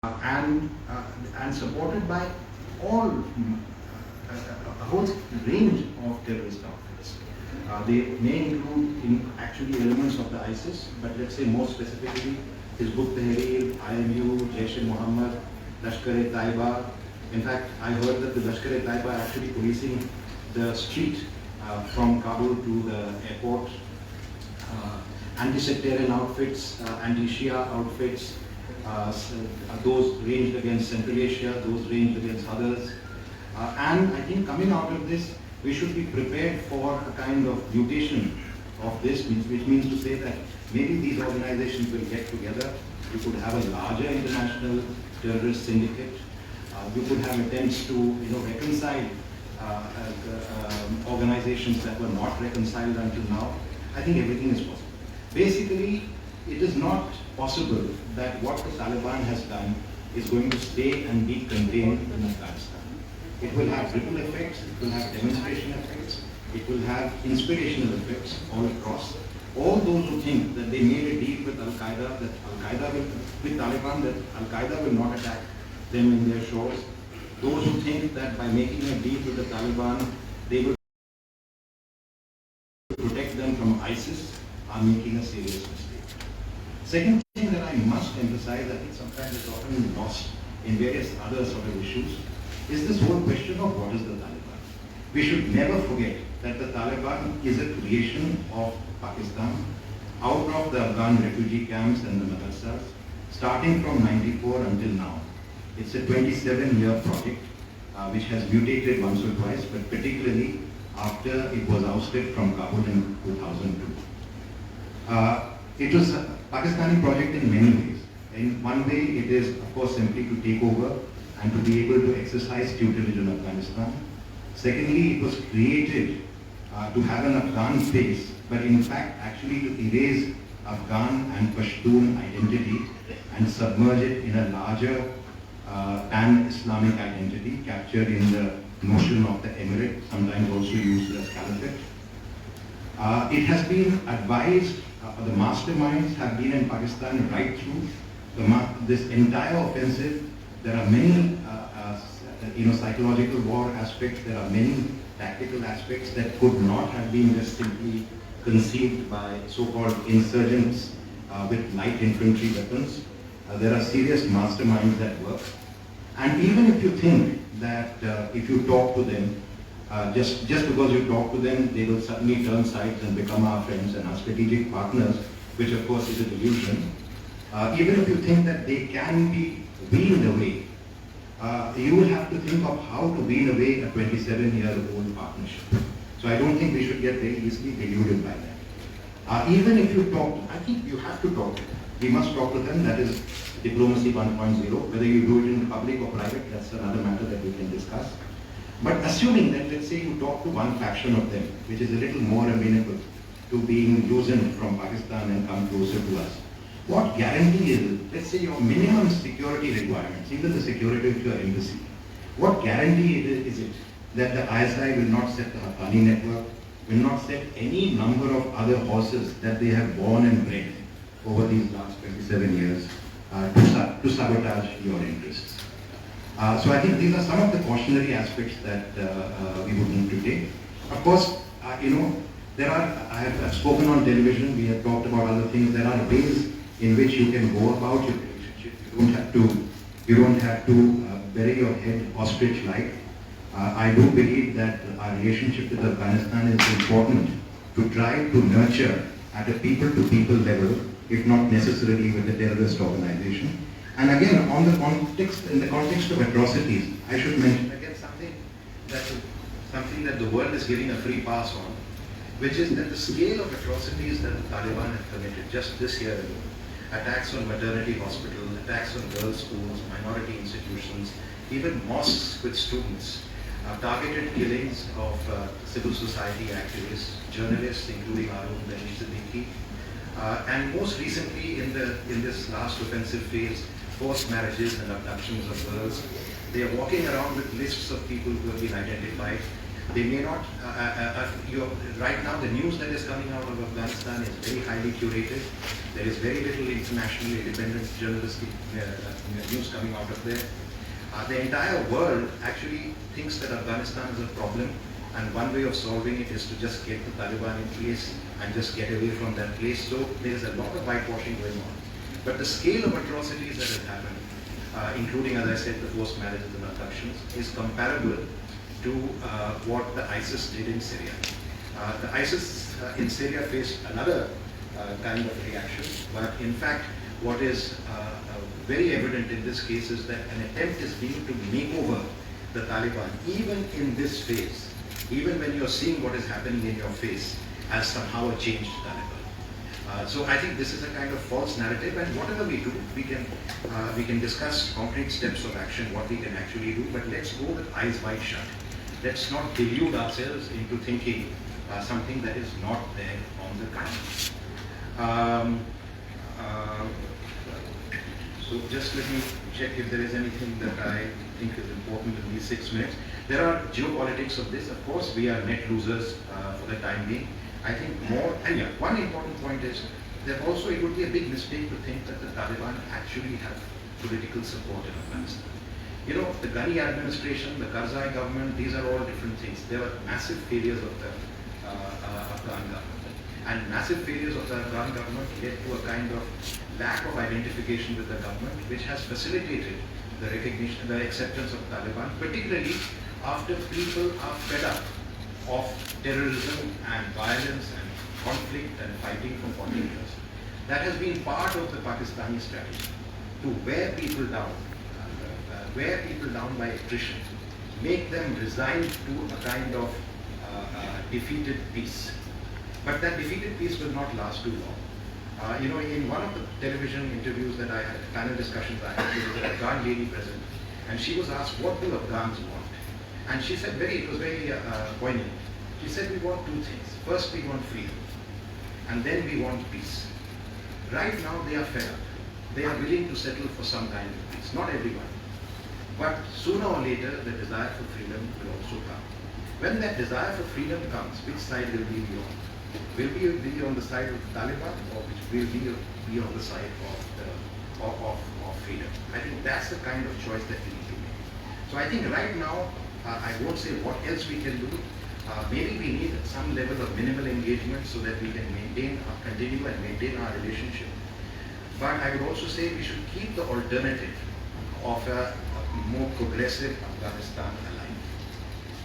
and supported by all a whole range of terrorist outfits. They may include actually elements of the ISIS, but let's say more specifically Hizb ut-Tahrir, IMU, Jaish-e-Mohammed, Lashkar-e-Taiba. In fact, I heard that the Lashkar-e-Taiba are actually policing the street from Kabul to the airport. Anti-sectarian outfits, anti-Shia outfits, those ranged against Central Asia, those ranged against others. And I think coming out of this, we should be prepared for a kind of mutation of this, which means to say that maybe these organizations will get together. You could have a larger international terrorist syndicate. You could have attempts to reconcile organizations that were not reconciled until now. I think everything is possible. Basically, it is not possible that what the Taliban has done is going to stay and be contained in Afghanistan. It will have ripple effects, it will have demonstration effects, it will have inspirational effects all across. All those who think that they made a deal with Al-Qaeda, that Al-Qaeda will, with Taliban, that Al-Qaeda will not attack them in their shores. Those who think that by making a deal with the Taliban, they will protect them from ISIS, are making a serious mistake. Second thing that I must emphasize, I think sometimes it's often lost in various other sort of issues, is this whole question of what is the Taliban. We should never forget that the Taliban is a creation of Pakistan out of the Afghan refugee camps and the madrasas, starting from 94 until now. It's a 27-year project which has mutated once or twice, but particularly after it was ousted from Kabul in 2002. It was a Pakistani project in many ways. In one way, it is, of course, simply to take over and to be able to exercise tutelage in Afghanistan. Secondly, it was created to have an Afghan face, but in fact, actually to erase Afghan and Pashtun identity and submerge it in a larger pan-Islamic identity captured in the notion of the emirate, sometimes also used as caliphate. It has been advised, the masterminds have been in Pakistan right through this entire offensive. There are many psychological war aspects, there are many tactical aspects that could not have been just simply conceived by so-called insurgents with light infantry weapons. There are serious masterminds that work. And even if you think that if you talk to them, just because you talk to them, they will suddenly turn sides and become our friends and our strategic partners, which of course is a delusion. Even if you think that they can be weaned away, you will have to think of how to wean away a 27-year-old partnership. So I don't think we should get very easily deluded by that. Even if you talk, I think you have to talk to them. We must talk to them, that is diplomacy 1.0. Whether you do it in public or private, that's another matter that we can discuss. But assuming that, let's say you talk to one faction of them, which is a little more amenable to being loosened from Pakistan and come closer to us, what guarantee is it? Let's say your minimum security requirements, even the security of your embassy, what guarantee is it that the ISI will not set the Haqqani network, will not set any number of other horses that they have born and bred over these last 27 years to sabotage your interests? So I think these are some of the cautionary aspects that we would need to take. Of course, there are, I have spoken on television, we have talked about other things, there are ways in which you can go about your relationship. You don't have to bury your head ostrich-like. I do believe that our relationship with Afghanistan is important to try to nurture at a people-to-people level, if not necessarily with a terrorist organization. And again, in the context of atrocities, I should mention again something that the world is giving a free pass on, which is that the scale of atrocities that the Taliban have committed just this year alone, attacks on maternity hospitals, attacks on girls' schools, minority institutions, even mosques with students, targeted killings of civil society activists, journalists, including our own Danish Siddiqui, and most recently in this last offensive phase, forced marriages and abductions of girls. They are walking around with lists of people who have been identified. They may not, right now the news that is coming out of Afghanistan is very highly curated. There is very little internationally independent journalistic news coming out of there. The entire world actually thinks that Afghanistan is a problem, and one way of solving it is to just get the Taliban in place and just get away from that place. So there is a lot of whitewashing going on. But the scale of atrocities that have happened, including, as I said, the forced marriages and abductions, is comparable to what the ISIS did in Syria. The ISIS in Syria faced another kind of reaction, but in fact, what is very evident in this case is that an attempt is being to make over the Taliban, even in this phase, even when you're seeing what is happening in your face, as somehow a changed Taliban. So I think this is a kind of false narrative, and whatever we do, we can discuss concrete steps of action, what we can actually do, but let's go with eyes wide shut. Let's not delude ourselves into thinking something that is not there on the ground. So just let me check if there is anything that I think is important in these 6 minutes. There are geopolitics of this. Of course, we are net losers for the time being. I think more, and yeah, one important point is that also it would be a big mistake to think that the Taliban actually have political support in Afghanistan. You know, the Ghani administration, the Karzai government, these are all different things. There were massive failures of the Afghan government. And massive failures of the Afghan government led to a kind of lack of identification with the government, which has facilitated the recognition, the acceptance of Taliban, particularly after people are fed up of terrorism and violence and conflict and fighting for 40 years. That has been part of the Pakistani strategy, to wear people down by attrition, make them resigned to a kind of defeated peace. But that defeated peace will not last too long. You know, in one of the television interviews that I had, panel discussions I had, there was an Afghan lady present, and she was asked, what do Afghans want? And she said, it was very poignant. She said, we want two things. First, we want freedom, and then we want peace. Right now, they are fed up. They are willing to settle for some kind of peace. Not everyone. But sooner or later, the desire for freedom will also come. When that desire for freedom comes, which side will we be on? Will we be on the side of the Taliban, or which will be on the side of freedom? I think that's the kind of choice that we need to make. So I think right now, I won't say what else we can do. Maybe we need some level of minimal engagement so that we can continue and maintain our relationship. But I would also say we should keep the alternative of a more progressive Afghanistan alive.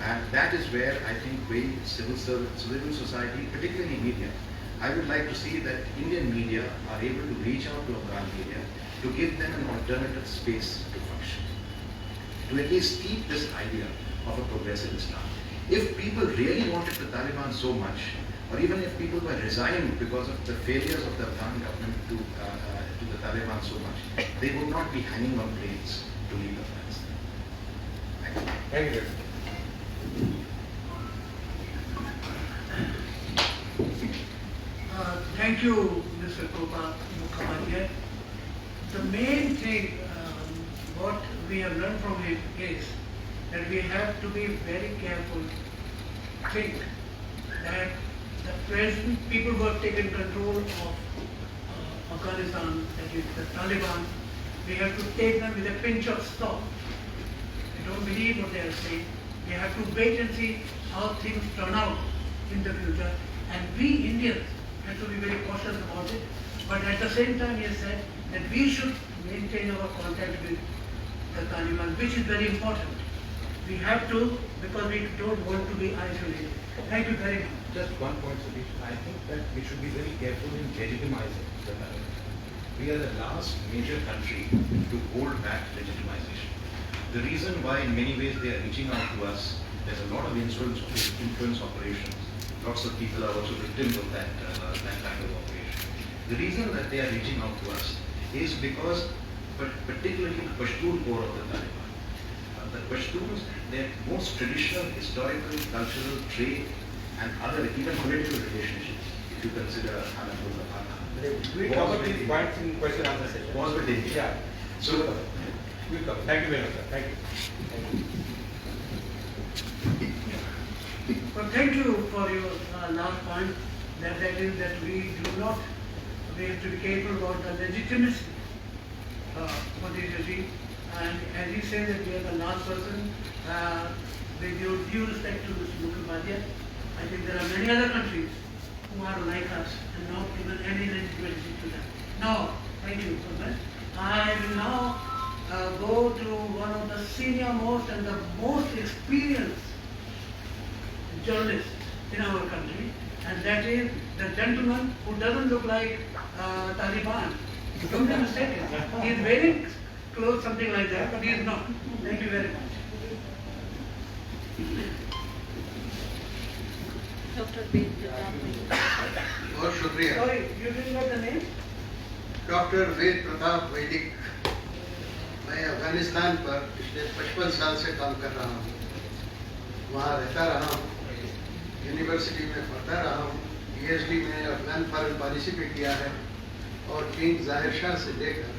And that is where I think we, civil society, particularly media, I would like to see that Indian media are able to reach out to Afghan media to give them an alternative space to function, to at least keep this idea of a progressive Islam. If people really wanted the Taliban so much, or even if people were resigned because of the failures of the Afghan government to the Taliban so much, they would not be hanging on planes to leave Afghanistan. Thank you. Thank you, Mr. Mukhopadhyay. The main thing, what we have learned from him is that we have to be very careful, think that the present people who have taken control of Afghanistan, that is the Taliban, we have to take them with a pinch of salt. We don't believe what they are saying. We have to wait and see how things turn out in the future. And we Indians have to be very cautious about it. But at the same time, he has said that we should maintain our contact with the Taliban, which is very important. We have to, because we don't want to be isolated. Thank you very much. Just one point, Satish. I think that we should be very careful in legitimizing the Taliban. We are the last major country to hold back legitimization. The reason why in many ways they are reaching out to us, there's a lot of influence operations. Lots of people are also victims of that kind of operation. The reason that they are reaching out to us is because, particularly the Pashtun core of the Taliban, the Pashtuns, their most traditional, historical, cultural, trade, and other, even political relationships, if you consider Anandullah Khan. We cover these points in question answer session. Was with India. Yeah. So, Thank you very much, sir. Thank you. Well, thank you for your last point, that is that we have to be careful about the legitimacy for this regime. And as you say that we are the last person, with your due respect to Mr. Mukherjee, I think there are many other countries who are like us and not given any legitimacy to them. Now, thank you so much. I will now go to one of the senior most and the most experienced journalists in our country, and that is the gentleman who doesn't look like Taliban. Don't be mistaken. He is wearing clothes, something like that, but he is not. Thank you very much. Dr. Ved Pratap. बहुत शुक्रिया। Sorry, you didn't get the name? Doctor Ved Pratap Vaidik. मैं अफगानिस्तान पर पिछले 55 साल से काम कर रहा हूँ। वहाँ रहता रहा हूँ, यूनिवर्सिटी में पढ़ता रहा हूँ, PhD में अफगान फॉरेन पॉलिसी पे किया है और किंग जाहिर शाह से लेकर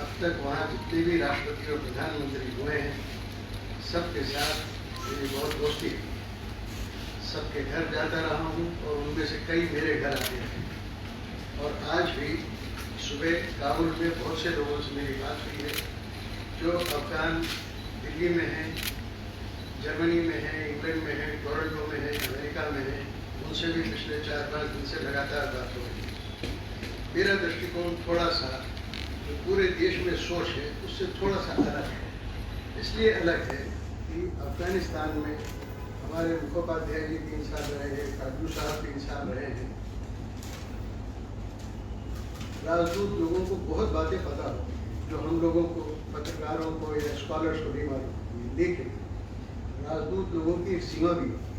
अब तक वहाँ जितने भी राष्ट्रपति और प्रधानमंत्री हुए हैं सबके साथ मेरी बहुत दोस्ती है। सबके घर जाता रहा हूँ और उनमें से कई मेरे घर आते हैं। और आज भी सुबह काबुल में बहुत से लोगों से मेरी बात हुई है जो अफगान दिल्ली में हैं, जर्मनी में हैं, इंग्लैंड में हैं, टोरंटो में हैं, अमेरिका में हैं। उनसे भी पिछले 4-5 दिन से लगातार बात हो रही है। मेरा दृष्टिकोण थोड़ा सा जो पूरे देश में सोच है उससे थोड़ा सा अलग है। इसलिए अलग है कि अफगानिस्तान में हमारे मुखोपाध्याय जी 3 साल रहे हैं, काजू साहब 3 साल रहे हैं। राजदूत लोगों को बहुत बातें पता होती हैं जो हम लोगों को, पत्रकारों को या स्कॉलर्स को नहीं मालूम होती है। लेकिन राजदूत लोगों की एक सीमा भी होती है,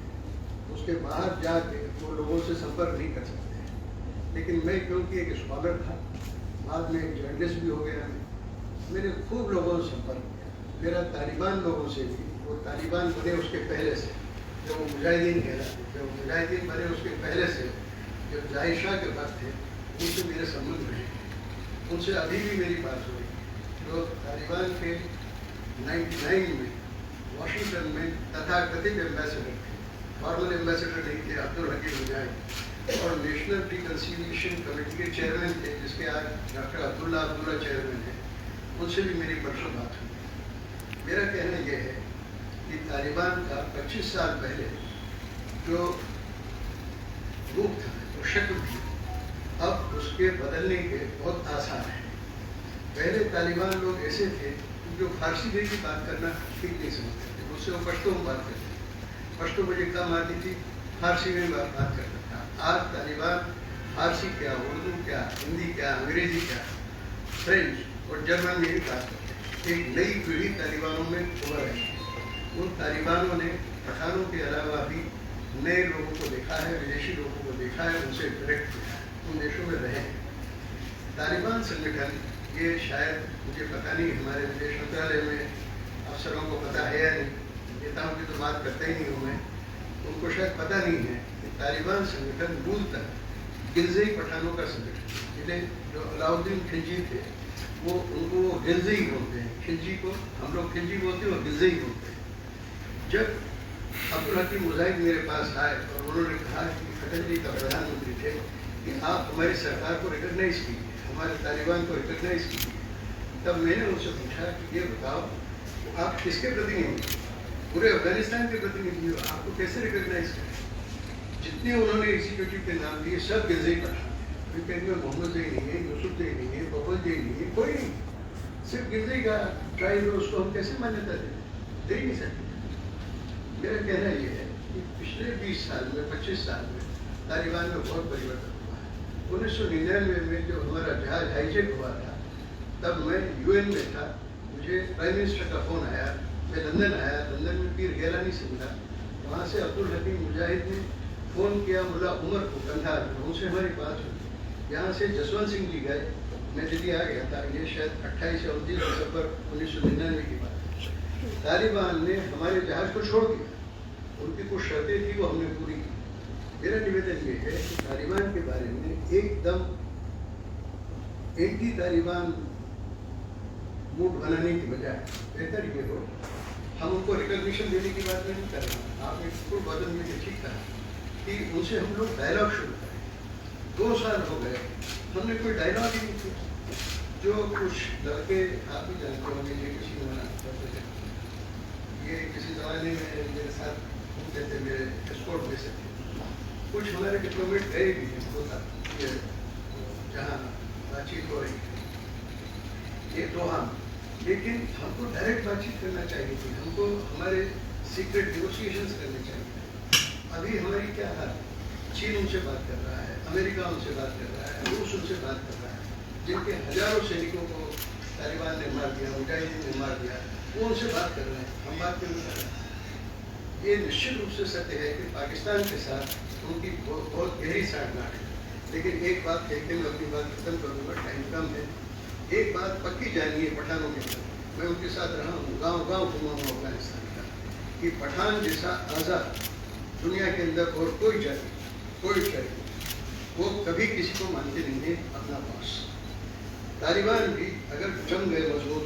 उसके बाहर जाके वो लोगों से संपर्क नहीं कर सकते हैं। लेकिन मैं क्योंकि एक स्कॉलर था, बाद में एक जर्नलिस्ट भी हो गया, मैंने खूब लोगों से संपर्क किया। मेरा तालिबान लोगों से भी, वो तालिबान बने उसके पहले से, जब वो मुजाहिदीन कहलाते, जब वो मुजाहिदीन बने उसके पहले से, जब जाहिर शाह के पास थे, उनसे मेरे संबंध रहे। उनसे अभी भी मेरी बात हुई। जो तालिबान के 99 में वाशिंगटन में तथाकथित एम्बेसडर थे, फॉर्मल एम्बेसडर नहीं थे, अब्दुल हकीम मुजाहिद, और नेशनल रिकन्सिलिएशन कमेटी के चेयरमैन थे जिसके आज डॉक्टर अब्दुल्ला चेयरमैन हैं। उनसे भी मेरी परसों बात हुई। मेरा कहना यह है कि तालिबान का 25 साल पहले जो रूप था, जो शक्ल थी, अब उसके बदलने के बहुत आसार हैं। पहले तालिबान लोग ऐसे थे जो फारसी में भी बात करना ठीक नहीं समझते थे, उससे वो पश्तो में बात करते थे। पश्तो मुझे कम आती थी, फारसी में बात करता था। आज तालिबान फारसी क्या, उर्दू क्या, हिंदी क्या, अंग्रेजी क्या, फ्रेंच और जर्मन में भी बात करते हैं। एक नई पीढ़ी तालिबानों में उभर रही है। उन तालिबानों ने पठानों के अलावा भी नए लोगों को देखा है, विदेशी लोगों को देखा है, उनसे इंटरेक्ट किया है, उन देशों में रहे हैं। तालिबान संगठन, ये शायद मुझे पता नहीं, हमारे विदेश मंत्रालय में अफसरों को पता है या नहीं, नेताओं की तो बात करता ही नहीं हूँ मैं, उनको शायद पता नहीं है कि तालिबान संगठन मूलतः गिलज़ई पठानों का संगठन है। जिन्हें जो अलाउद्दीन खिलजी थे वो उनको गिलज़ई बोलते हैं। खिलजी को हम लोग खिलजी बोलते हैं और गिलज़ई बोलते हैं। जब अब्दुल हकीम मुजाहिद मेरे पास आए और उन्होंने कहा कि अटल जी का प्रधानमंत्री थे कि आप हमारी सरकार को रिकॉग्नाइज कीजिए, हमारे तालिबान को रिकॉग्नाइज कीजिए, तब मैंने उनसे पूछा कि ये बताओ आप किसके प्रतिनिधि, पूरे अफगानिस्तान के प्रतिनिधि हो, आपको कैसे रिकॉग्नाइज करें? जितने उन्होंने एग्जीक्यूटिव के नाम दिए सब गिलज़ई पठान थे। कहीं में मोहम्मद जई नहीं है, यूसुफ जई नहीं है, बबल जई नहीं है, कोई नहीं, सिर्फ गिलज़ई का ट्राइब है, उसको हम कैसे मान्यता दे ही नहीं सकते। मेरा कहना यह है कि पिछले 20 साल में, 25 साल में तालिबान में बहुत परिवर्तन हुआ है। 1999 में जो हमारा जहाज हाईजैक हुआ था, तब मैं UN में था, मुझे प्राइम मिनिस्टर का फ़ोन आया, मैं लंदन आया, लंदन में पीर गैलानी से मिला, वहाँ से अब्दुल हकीम मुजाहिद ने फ़ोन किया मुल्ला उमर को कंधार में, उनसे हमारी बात हुई। यहाँ से जसवंत सिंह जी गए, मैं दिल्ली आ गया था, ये शायद 28 या 29 दिसंबर 1999 की बात है। तालिबान ने हमारे जहाज को छोड़ दिया, उनकी कुछ शर्तें थी वो हमने पूरी की। मेरा निवेदन ये है कि तालिबान के बारे में एकदम एंटी तालिबान मूड बनाने की बजाय बेहतर ये हो हम उनको रिकॉग्निशन देने की बात नहीं कर रहे हैं। आपने बिल्कुल बदल में ठीक कहा कि उनसे हम लोग डायलॉग शुरू करें। 2 साल हो गए, हमने कोई डायलॉग ही नहीं किया। जो कुछ लड़के आप भी जानते होंगे, ये किसी ने मना करते थे, ये किसी जमाने में मेरे साथ घूमते थे, मेरे एस्कॉर्ट में से थे। कुछ हमारे डिप्लोमेट गए भी हैं, होता ये जहाँ बातचीत हो रही है, ये दोहा। लेकिन हमको डायरेक्ट बातचीत करना चाहिए थी, हमको हमारे सीक्रेट नेगोशिएशंस करने चाहिए। अभी हमारी क्या हाल है? चीन उनसे बात कर रहा है, अमेरिका उनसे बात कर रहा है, रूस उनसे बात कर रहा है, जिनके हजारों सैनिकों को तालिबान ने मार दिया, मुजाहिदीन ने मार दिया, वो उनसे बात कर रहे हैं, हम बात क्यों नहीं कर रहे हैं? ये निश्चित रूप से सत्य है कि पाकिस्तान के साथ उनकी बहुत गहरी साठगांठ है। लेकिन एक बात कह के मैं अपनी बात खत्म करूँगा, टाइम कम है। एक बात पक्की जानिए पठानों के अंदर, मैं उनके साथ रहा हूँ, गाँव घूमा हूँ अफगानिस्तान का, कि पठान जैसा आज़ाद दुनिया के अंदर और कोई जाति, कोई शरीर, वो कभी किसी को मानते नहीं है अपना बॉस। तालिबान भी अगर जम गए मजबूत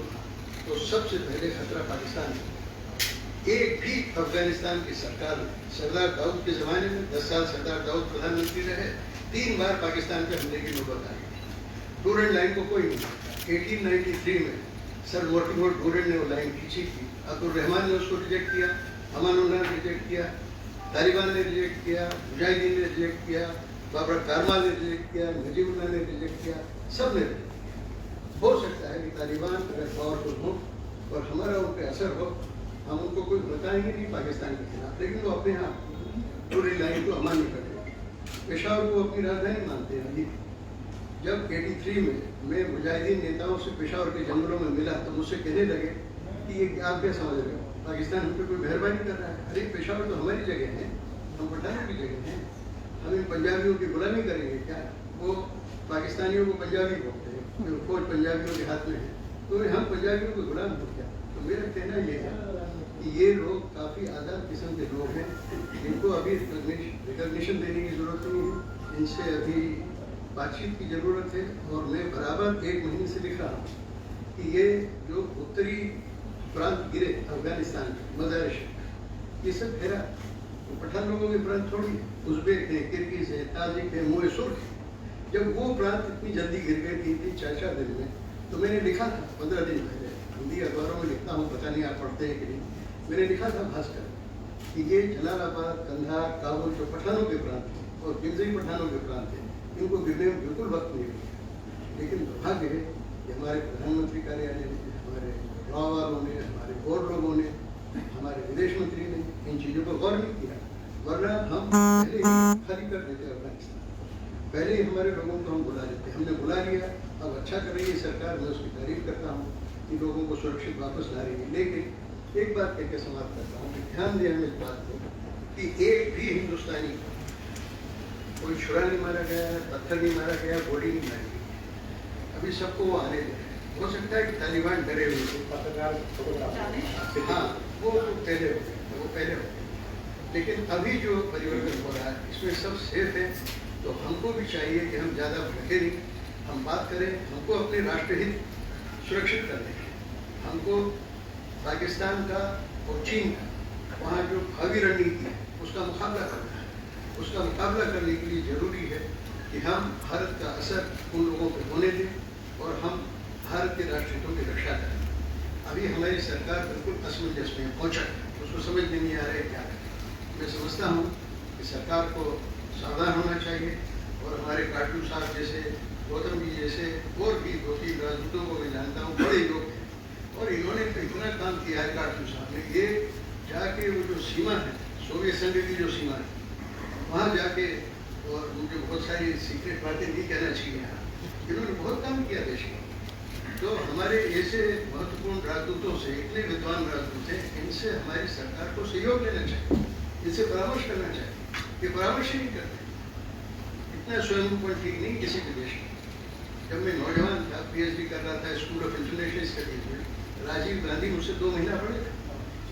तो सबसे पहले खतरा पाकिस्तान है। एक भी अफगानिस्तान की सरकार, सरदार दाऊद के ज़माने में 10 साल सरदार दाऊद प्रधानमंत्री रहे, 3 बार पाकिस्तान पे हमले की नौबत आई। डूरेंट लाइन को कोई नहीं मानता। 1893 में सर मोर्टिमर डूरेंट ने वो लाइन खींची थी, अब्दुल रहमान ने उसको रिजेक्ट किया, अमानुल्लाह ने रिजेक्ट किया, तालिबान ने रिजेक्ट किया, मुजाहिदीन ने रिजेक्ट किया, बाबर कारमाल ने रिजेक्ट किया, नजीबुल्लाह ने रिजेक्ट किया, सब ने रिजेक्ट किया। हो सकता है कि तालिबान अगर पावरफुल हो और हमारा उन पर असर हो, हम उनको कुछ बताएंगे नहीं पाकिस्तान के खिलाफ, लेकिन वो अपने यहाँ पूरी लाइन को अमान्य कर देंगे। पेशावर को अपनी राजधानी मानते हैं। अभी जब 83 में मैं मुजाहिदीन नेताओं से पेशावर के जंगलों में मिला तो मुझसे कहने लगे कि ये आप क्या समझ रहे हो, पाकिस्तान हम पे कोई मेहरबानी कर रहा है? अरे पेशावर तो हमारी जगह है, हम पठानों की जगह हैं, हम इन पंजाबियों की गुलामी करेंगे क्या? वो पाकिस्तानियों को पंजाबी बोलते हैं, फौज पंजाबियों के हाथ में है, तो हम पंजाबियों को गुलाम हो क्या? तो मेरा कहना ये है कि ये लोग काफ़ी आज़ाद किस्म के लोग हैं, इनको अभी रिकॉग्निशन देने की ज़रूरत नहीं है, इनसे अभी बातचीत की ज़रूरत है। और मैं बराबर 1 महीने से लिख रहा हूँ कि ये जो उत्तरी प्रांत गिरे अफगानिस्तान के मज़ार ये सब घेरा, तो पठान लोगों के प्रांत थोड़ी है, उज़्बेक है, किर्गिज़ है, ताजिक है, मोए सुर्ख है। जब वो प्रांत इतनी जल्दी गिर गए 3-4 दिन में, तो मैंने लिखा था 15 दिन पहले, हिंदी अखबारों में लिखता हूँ, पता नहीं आप पढ़ते हैं कि नहीं, मैंने लिखा था भास्कर कि ये जलालाबाद, कंधार, काबुल जो पठानों के प्रांत थे और गिरजई पठानों के प्रांत थे, इनको गिरने में बिल्कुल वक्त नहीं लगा। लेकिन दुर्भाग्य है कि हमारे प्रधानमंत्री कार्यालय ने, हमारे गाँव वालों ने, हमारे बोर्ड लोगों ने, हमारे विदेश मंत्री ने इन चीज़ों पर गौर नहीं किया, वरना हम पहले ही खाली कर देते अफगानिस्तान। पहले ही हमारे लोगों को हम बुला लेते, हमने बुला लिया। अब अच्छा कर रही है सरकार, मैं उसकी तारीफ करता हूँ कि लोगों को सुरक्षित वापस ला रही है। लेकिन एक बात कहकर समाप्त करता हूँ कि ध्यान दें हम इस बात को कि एक भी हिंदुस्तानी कोई छुरा नहीं मारा गया, पत्थर नहीं मारा गया, गोली नहीं मारी गई। अभी सबको वो आने दें। हो सकता है कि तालिबान डरे हुए थे, हाँ वो पहले हो गए, लेकिन अभी जो परिवर्तन हो रहा है इसमें सब सेफ है। तो हमको भी चाहिए कि हम ज़्यादा भटके नहीं, हम बात करें, हमको अपने राष्ट्रहित सुरक्षित करने हैं, हमको पाकिस्तान का और चीन का वहाँ जो भावी रणनीति है उसका मुकाबला करना है। उसका मुकाबला करने के लिए ज़रूरी है कि हम भारत का असर उन लोगों पर होने दें और हम भारत के राष्ट्रहितों की रक्षा करें। अभी हमारी सरकार बिल्कुल असमंजस में पहुँचा है, उसको समझ में नहीं आ रहा है क्या करें। मैं समझता हूँ कि सरकार को सावधान होना चाहिए और हमारे काटू साहब जैसे, गौतम जी जैसे और भी 2-3 राजदूतों को मैं जानता हूँ, बड़े लोग हैं और इन्होंने तो इतना काम किया है काटू साहब ने। ये जाके वो जो सीमा है, सोवियत संघ की जो सीमा है, वहाँ जाके, और मुझे बहुत सारी सीक्रेट बातें नहीं कहना चाहिए यहाँ, इन्होंने बहुत काम किया देश में। तो हमारे ऐसे महत्वपूर्ण राजदूतों से, इतने विद्वान राजदूत हैं, इनसे हमारी सरकार को सहयोग लेना चाहिए, इनसे परामर्श करना चाहिए। ये परामर्श ही नहीं करते, इतना स्वयं पर ठीक नहीं किसी भी देश में। जब मैं नौजवान था, PhD कर रहा था स्कूल ऑफ इंटरनेशनल स्टडीज में, राजीव गांधी मुझसे 2 महीना बड़े थे,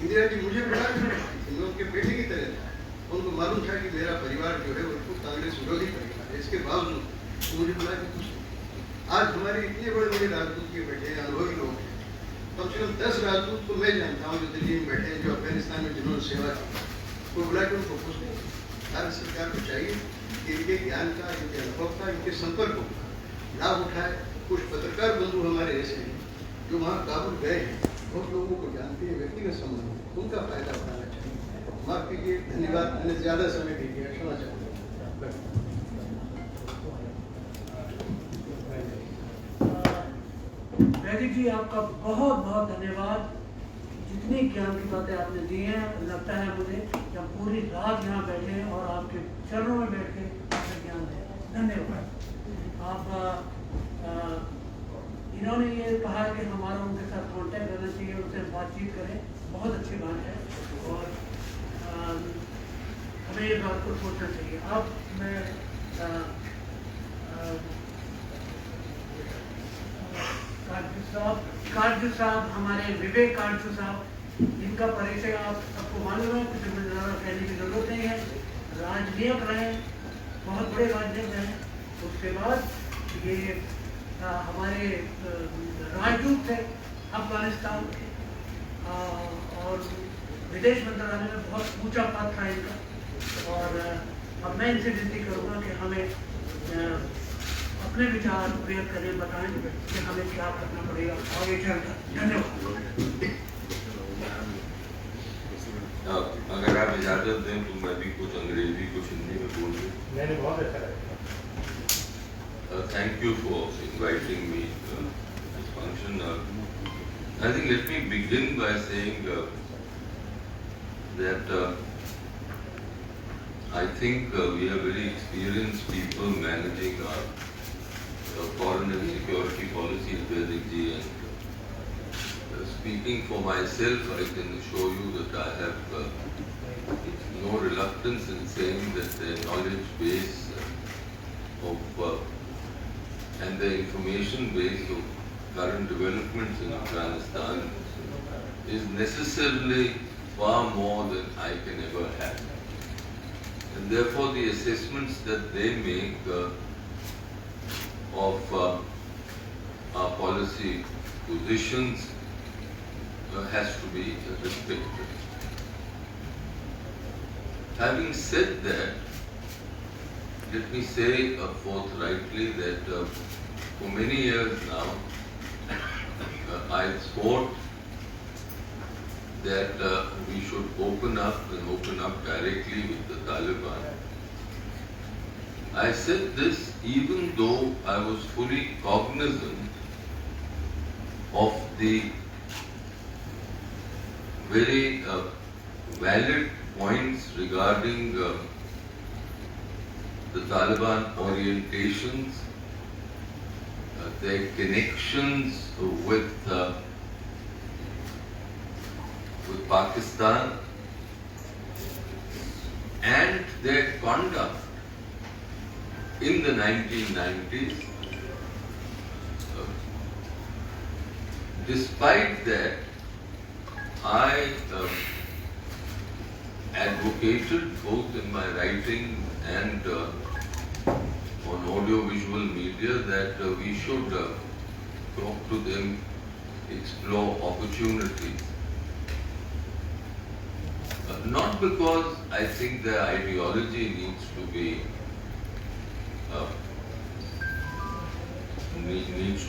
इंदिरा जी मुझे बड़ा मैं उनके बेटे की तरह था। उनको मालूम था कि मेरा परिवार जो है वो कांग्रेस विरोधी परिवार है, इसके बावजूद मुझे बुला के कुछ। आज हमारे इतने बड़े बड़े राजदूत के बैठे हैं, अनुभवी लोग हैं, कम से कम 10 राजदूत को मैं जानता हूँ जो दिल्ली में बैठे हैं, जो अफगानिस्तान में जिन्होंने सेवा की, वो बुला के उनको पूछते हैं। भारत सरकार को चाहिए कि इनके ज्ञान का, इनके अनुभव का, इनके संपर्कों का लाभ उठाए। कुछ पत्रकार बंधु हमारे ऐसे हैं जो वहाँ काबुल गए हैं, बहुत लोगों को जानते हैं, व्यक्तिगत संबंध, उनका फायदा उठाना चाहिए। माफ कीजिए, धन्यवाद, मैंने ज्यादा समय दे दिया, क्षमा चाहता हूँ। वैदिक जी, आपका बहुत बहुत धन्यवाद। जितनी ज्ञान की बातें आपने दी हैं, लगता है मुझे कि हम पूरी रात यहाँ बैठे हैं और आपके चरणों में बैठ के आपका ज्ञान दें। धन्यवाद। आप इन्होंने ये कहा कि हमारा उनके साथ कांटेक्ट रहना चाहिए, उनसे बातचीत करें, बहुत अच्छी बात है और हमें ये बात को सोचना चाहिए। अब मैं काटजू साहब, हमारे विवेक काटजू साहब, इनका परिचय आप सबको मालूम है, कुछ ज़्यादा कहने की जरूरत नहीं है। राजनीयक रहे, बहुत बड़े राजनीयक रहे। उसके बाद ये हमारे राजदूत थे अफगानिस्तान, और विदेश मंत्रालय में बहुत ऊंचा पद था इनका। और अब मैं इनसे विनती करूँगा कि हमें अपने विचार व्यक्त करें, बताएं कि हमें क्या करना पड़ेगा आगे चलकर। धन्यवाद। अगर आप इजाजत दें तो मैं भी कुछ अंग्रेजी कुछ हिंदी में बोल दूं। मैंने बहुत अच्छा लगा। Thank you for inviting me to this function. I think let me begin by saying that I think we are very experienced people managing our foreign and security policy in Vedikji, and speaking for myself, I can assure you that I have no reluctance in saying that the knowledge base and the information base of current developments in Afghanistan is necessarily far more than I can ever have. And therefore the assessments that they make of our policy positions has to be respected. Having said that, let me say forthrightly that for many years now I thought that we should open up directly with the Taliban. I said this even though I was fully cognizant of the very valid points regarding the Taliban orientations, their connections with Pakistan, and their conduct in the 1990s. Despite that, I advocated both in my writing and on audio-visual media that we should talk to them, explore opportunities. Not because I think their ideology needs to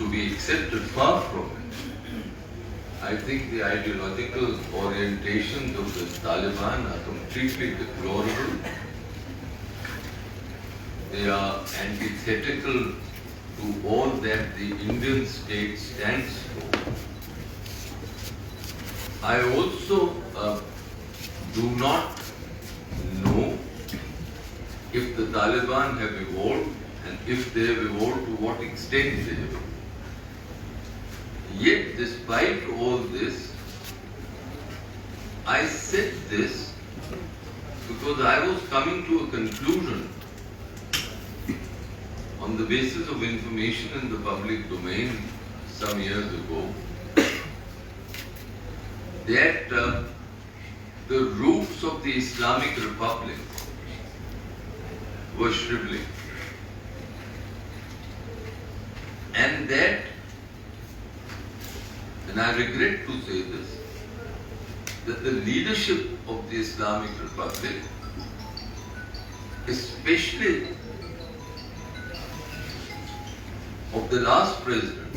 be accepted, far from it. I think the ideological orientations of the Taliban are completely deplorable. They are antithetical to all that the Indian state stands for. I also do not know if the Taliban have evolved, and if they have evolved, to what extent they have evolved. Yet, despite all this, I said this because I was coming to a conclusion on the basis of information in the public domain some years ago that the roofs of the Islamic Republic were shriveling, and that and I regret to say this, that the leadership of the Islamic Republic, especially of the last president,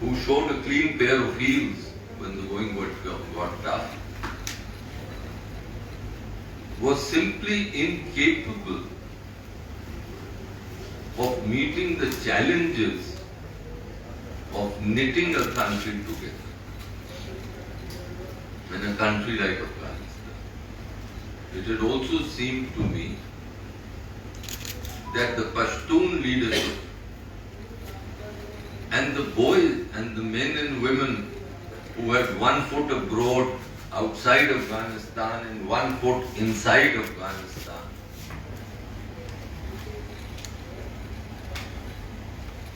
who showed a clean pair of heels when the going got tough, was simply incapable of meeting the challenges of knitting a country together. In a country like Afghanistan, it had also seemed to me that the Pashtun leadership and the boys and the men and women who had 1 foot abroad outside Afghanistan and 1 foot inside Afghanistan,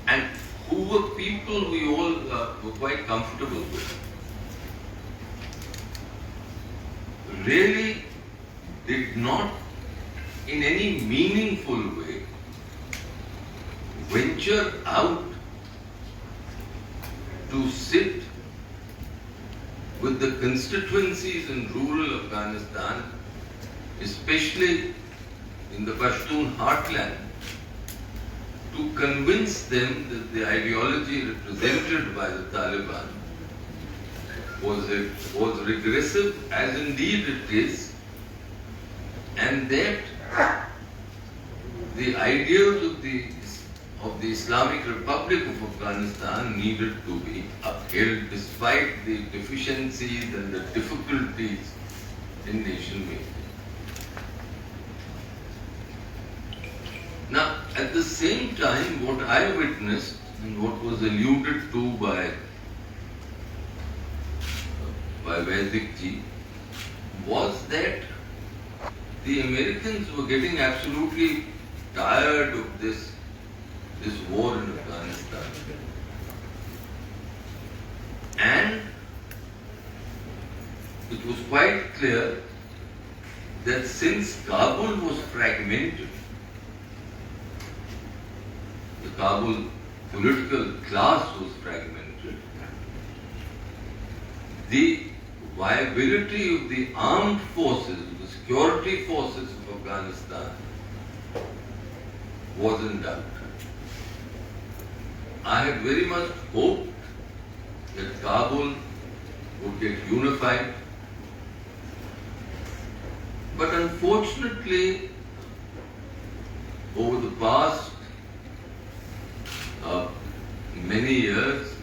and who were people we all were quite comfortable with, really did not in any meaningful way venture out to sit with the constituencies in rural Afghanistan, especially in the Pashtun heartland, to convince them that the ideology represented by the Taliban was regressive, as indeed it is, and that the ideals of the Islamic Republic of Afghanistan needed to be upheld despite the deficiencies and the difficulties in nation making. Now, at the same time, what I witnessed and what was alluded to by Vaidik ji was that the Americans were getting absolutely tired of this war in Afghanistan. And it was quite clear that since Kabul was fragmented, the Kabul political class was fragmented, the viability of the armed forces, the security forces of Afghanistan was in doubt. I had very much hoped that Kabul would get unified, but unfortunately, over the past many years,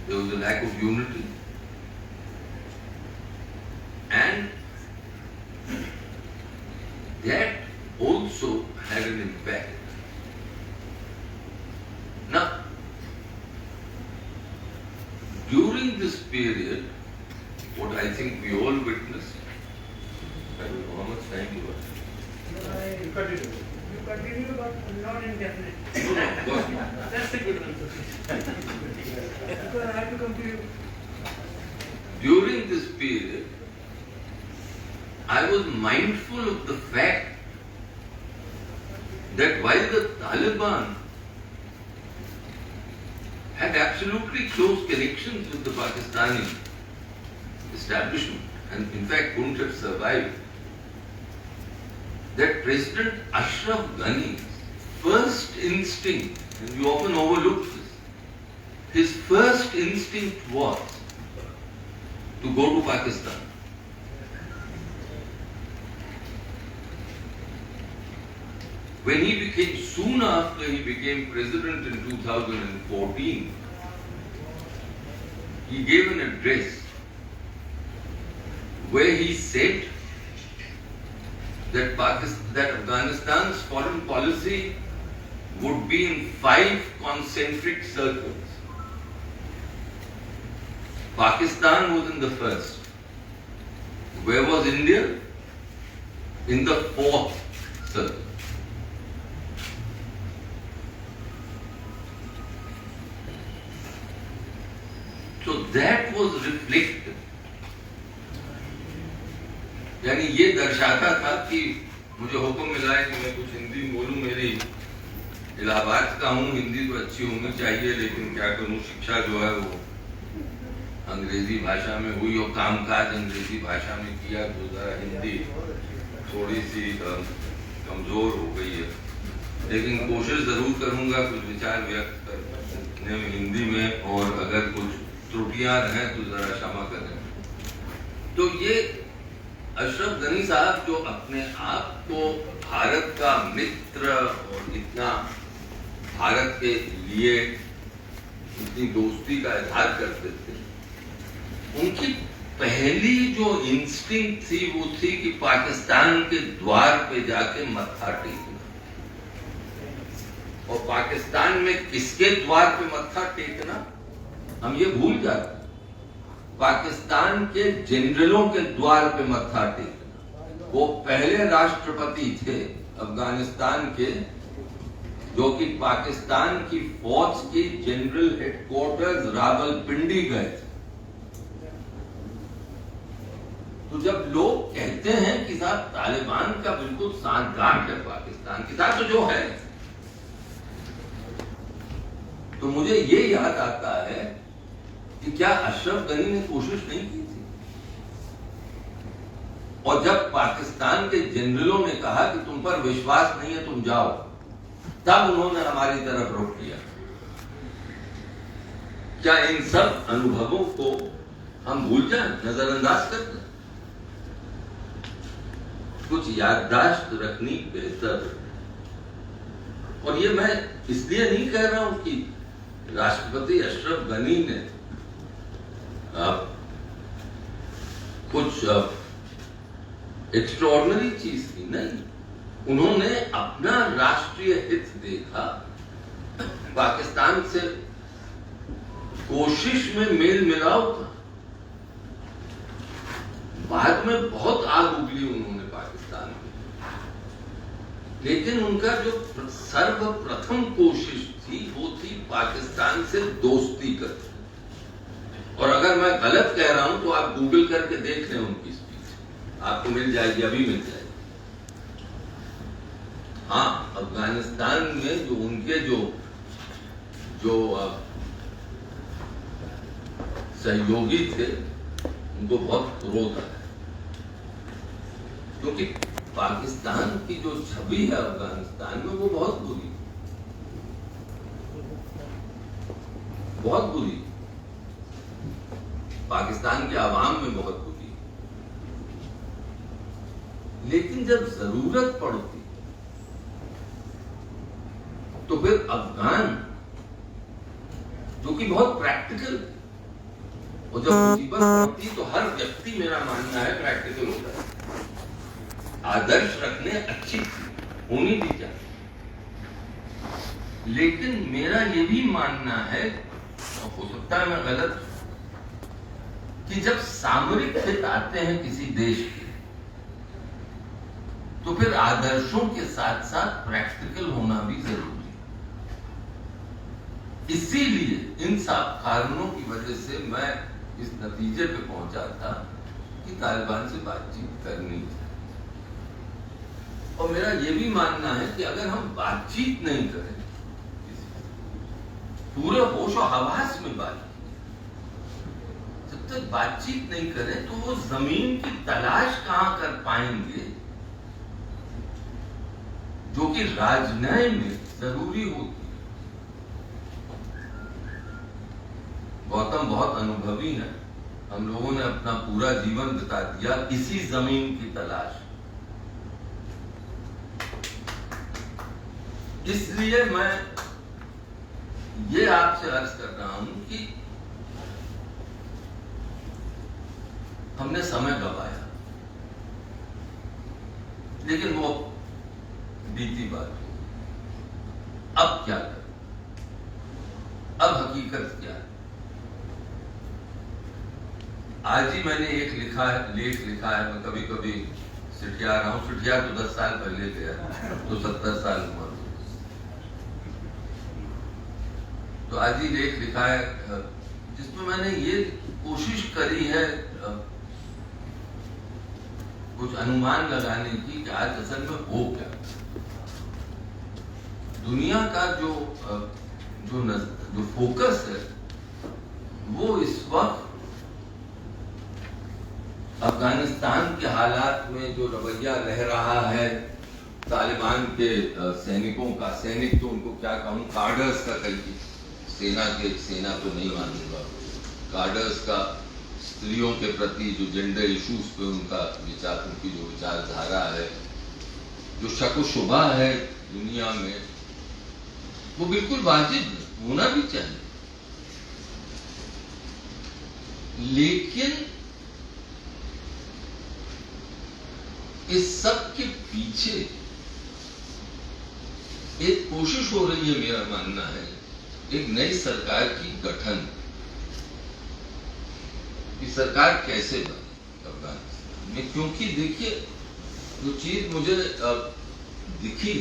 there was a lack of unity, and that also had an impact. Now, during this period, what I think we all witnessed, I don't know how much time you have. You continue, but not indefinite. No, of course not. That's the good one. Because I have to come to you. During this period, I was mindful of the fact that while the Taliban had absolutely close connections with the Pakistani establishment, and in fact couldn't have survived, that President Ashraf Ghani's first instinct, and we often overlook this, his first instinct was to go to Pakistan. Soon after he became president in 2014, he gave an address where he said that Afghanistan's foreign policy would be in 5 concentric circles. Pakistan was in the first. Where was India? In the 4th circle. So that was reflected. यानी ये दर्शाता था कि मुझे हुक्म मिला है कि मैं कुछ हिंदी बोलूं, मेरी इलाहाबाद का हूँ, हिंदी तो अच्छी होनी चाहिए, लेकिन क्या करूँ, शिक्षा जो है वो अंग्रेजी भाषा में हुई और कामकाज अंग्रेजी भाषा में किया, तो जरा हिंदी थोड़ी सी कमजोर हो गई है। लेकिन कोशिश जरूर करूंगा कुछ विचार व्यक्त करने में हिंदी में, और अगर कुछ त्रुटियां रहें तो जरा क्षमा करें। तो ये अशरफ गनी साहब जो अपने आप को भारत का मित्र और इतना भारत के लिए इतनी दोस्ती का इजहार करते थे, उनकी पहली जो इंस्टिंक्ट थी वो थी कि पाकिस्तान के द्वार पे जाके मत्था टेकना। और पाकिस्तान में किसके द्वार पे मत्था टेकना हम ये भूल जाते, पाकिस्तान के जनरलों के द्वार पे मत्था टेकना। वो पहले राष्ट्रपति थे अफगानिस्तान के जो कि पाकिस्तान की फौज की जनरल हेडक्वार्टर्स रावलपिंडी गए थे। तो जब लोग कहते हैं कि साहब तालिबान का बिल्कुल सांठगांठ है पाकिस्तान के साथ, तो जो है, तो मुझे ये याद आता है कि क्या अशरफ गनी ने कोशिश नहीं की थी? और जब पाकिस्तान के जनरलों ने कहा कि तुम पर विश्वास नहीं है, तुम जाओ, तब उन्होंने हमारी तरफ रुख किया। क्या इन सब अनुभवों को हम भूल जाएं, नजरअंदाज कर दें? कुछ याददाश्त रखनी बेहतर। और ये मैं इसलिए नहीं कह रहा हूं कि राष्ट्रपति अशरफ गनी ने कुछ एक्स्ट्राऑर्डिनरी चीज की, नहीं, उन्होंने अपना राष्ट्रीय हित देखा, पाकिस्तान से कोशिश में मेल मिलाव था। बाद में बहुत आग उगली उन्होंने पाकिस्तान में, लेकिन उनका जो सर्वप्रथम कोशिश थी वो थी पाकिस्तान से दोस्ती करना। और अगर मैं गलत कह रहा हूं तो आप गूगल करके देख लें उनकी स्पीच, आपको मिल जाएगी, अभी मिल जाएगी। हाँ, अफगानिस्तान में जो उनके जो सहयोगी थे उनको बहुत क्रोध आया, क्योंकि पाकिस्तान की जो छवि है अफगानिस्तान में वो बहुत बुरी, बहुत बुरी, पाकिस्तान के आवाम में बहुत बुरी। लेकिन जब जरूरत पड़ती तो फिर अफगान, जो कि बहुत प्रैक्टिकल, और जब मुसीबत पड़ती तो हर व्यक्ति, मेरा मानना है, प्रैक्टिकल होता है। आदर्श रखने अच्छी होनी भी चाहिए, लेकिन मेरा ये भी मानना है, और हो सकता है मैं गलत, कि जब सामरिक हित आते हैं किसी देश के, तो फिर आदर्शों के साथ साथ प्रैक्टिकल होना भी जरूरी है। इसीलिए इन सब कारणों की वजह से मैं इस नतीजे पे पहुंचा था कि तालिबान से बातचीत करनी है। और मेरा यह भी मानना है कि अगर हम बातचीत नहीं करें, पूरे होश और हवास में बात, जब तक बातचीत नहीं करें तो वो जमीन की तलाश कहां कर पाएंगे जो कि राजनय में जरूरी होती है। गौतम बहुत अनुभवी है, हम लोगों ने अपना पूरा जीवन बिता दिया इसी जमीन की तलाश। इसलिए मैं ये आपसे अर्ज कर रहा हूं कि हमने समय गवाया, लेकिन वो बीती बात हो। अब क्या करें? अब हकीकत क्या है? आज ही मैंने एक लेख लिखा है, मैं कभी कभी सिठिया रहा हूं, सिठिया तो 10 साल पहले गया, तो 70 साल उम्र, तो आज ही लेख लिखा है जिसमें मैंने ये कोशिश करी है कुछ अनुमान लगाने की कि आज असल में हो क्या। दुनिया का जो फोकस है वो इस वक्त अफगानिस्तान के हालात में जो रवैया रह रहा है तालिबान के सैनिकों का, सैनिक तो उनको क्या कहूँ, कार्डर्स का, कहीं सेना तो नहीं मानूंगा, कार्डर्स का, स्त्रियों के प्रति जो जेंडर इश्यूज पे उनकी जो विचारधारा है, जो शक व शुबा है दुनिया में, वो बिल्कुल वाजिब होना भी चाहिए। लेकिन इस सब के पीछे एक कोशिश हो रही है, मेरा मानना है, एक नई सरकार की गठन की। सरकार कैसे बने अफगानिस्तान में? क्योंकि देखिए, जो चीज मुझे दिखी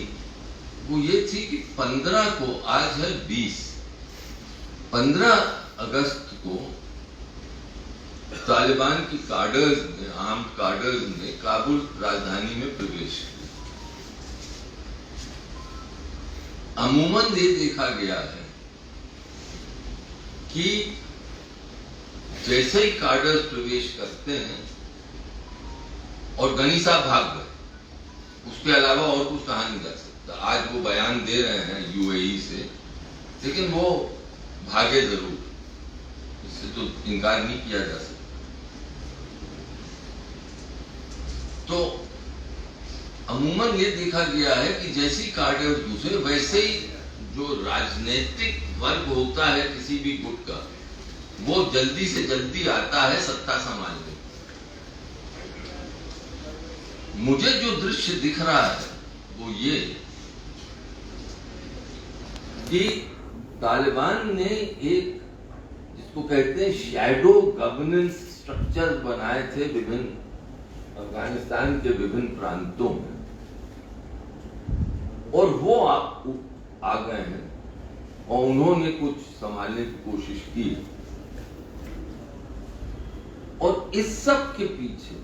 वो ये थी कि 15 को, आज है 20, 15 अगस्त को तालिबान की कार्डर्स ने, आर्म्ड कार्डर्स ने काबुल राजधानी में प्रवेश किया। अमूमन ये देखा गया है कि जैसे ही कार्डर्स प्रवेश करते हैं और गनी साहब भाग गए, उसके अलावा और कुछ कहा नहीं जा सकता। आज वो बयान दे रहे हैं यूएई से, लेकिन वो भागे जरूर, इससे तो इनकार नहीं किया जा सकता। तो अमूमन ये देखा गया है कि जैसी कार्डर्स दूसरे, वैसे ही जो राजनीतिक वर्ग होता है किसी भी गुट का, वो जल्दी से जल्दी आता है सत्ता संभालने। मुझे जो दृश्य दिख रहा है वो ये कि तालिबान ने एक, जिसको कहते हैं शैडो गवर्नेंस स्ट्रक्चर बनाए थे विभिन्न अफगानिस्तान के विभिन्न प्रांतों में, और वो आ गए हैं और उन्होंने कुछ संभालने की कोशिश की। और इस सब के पीछे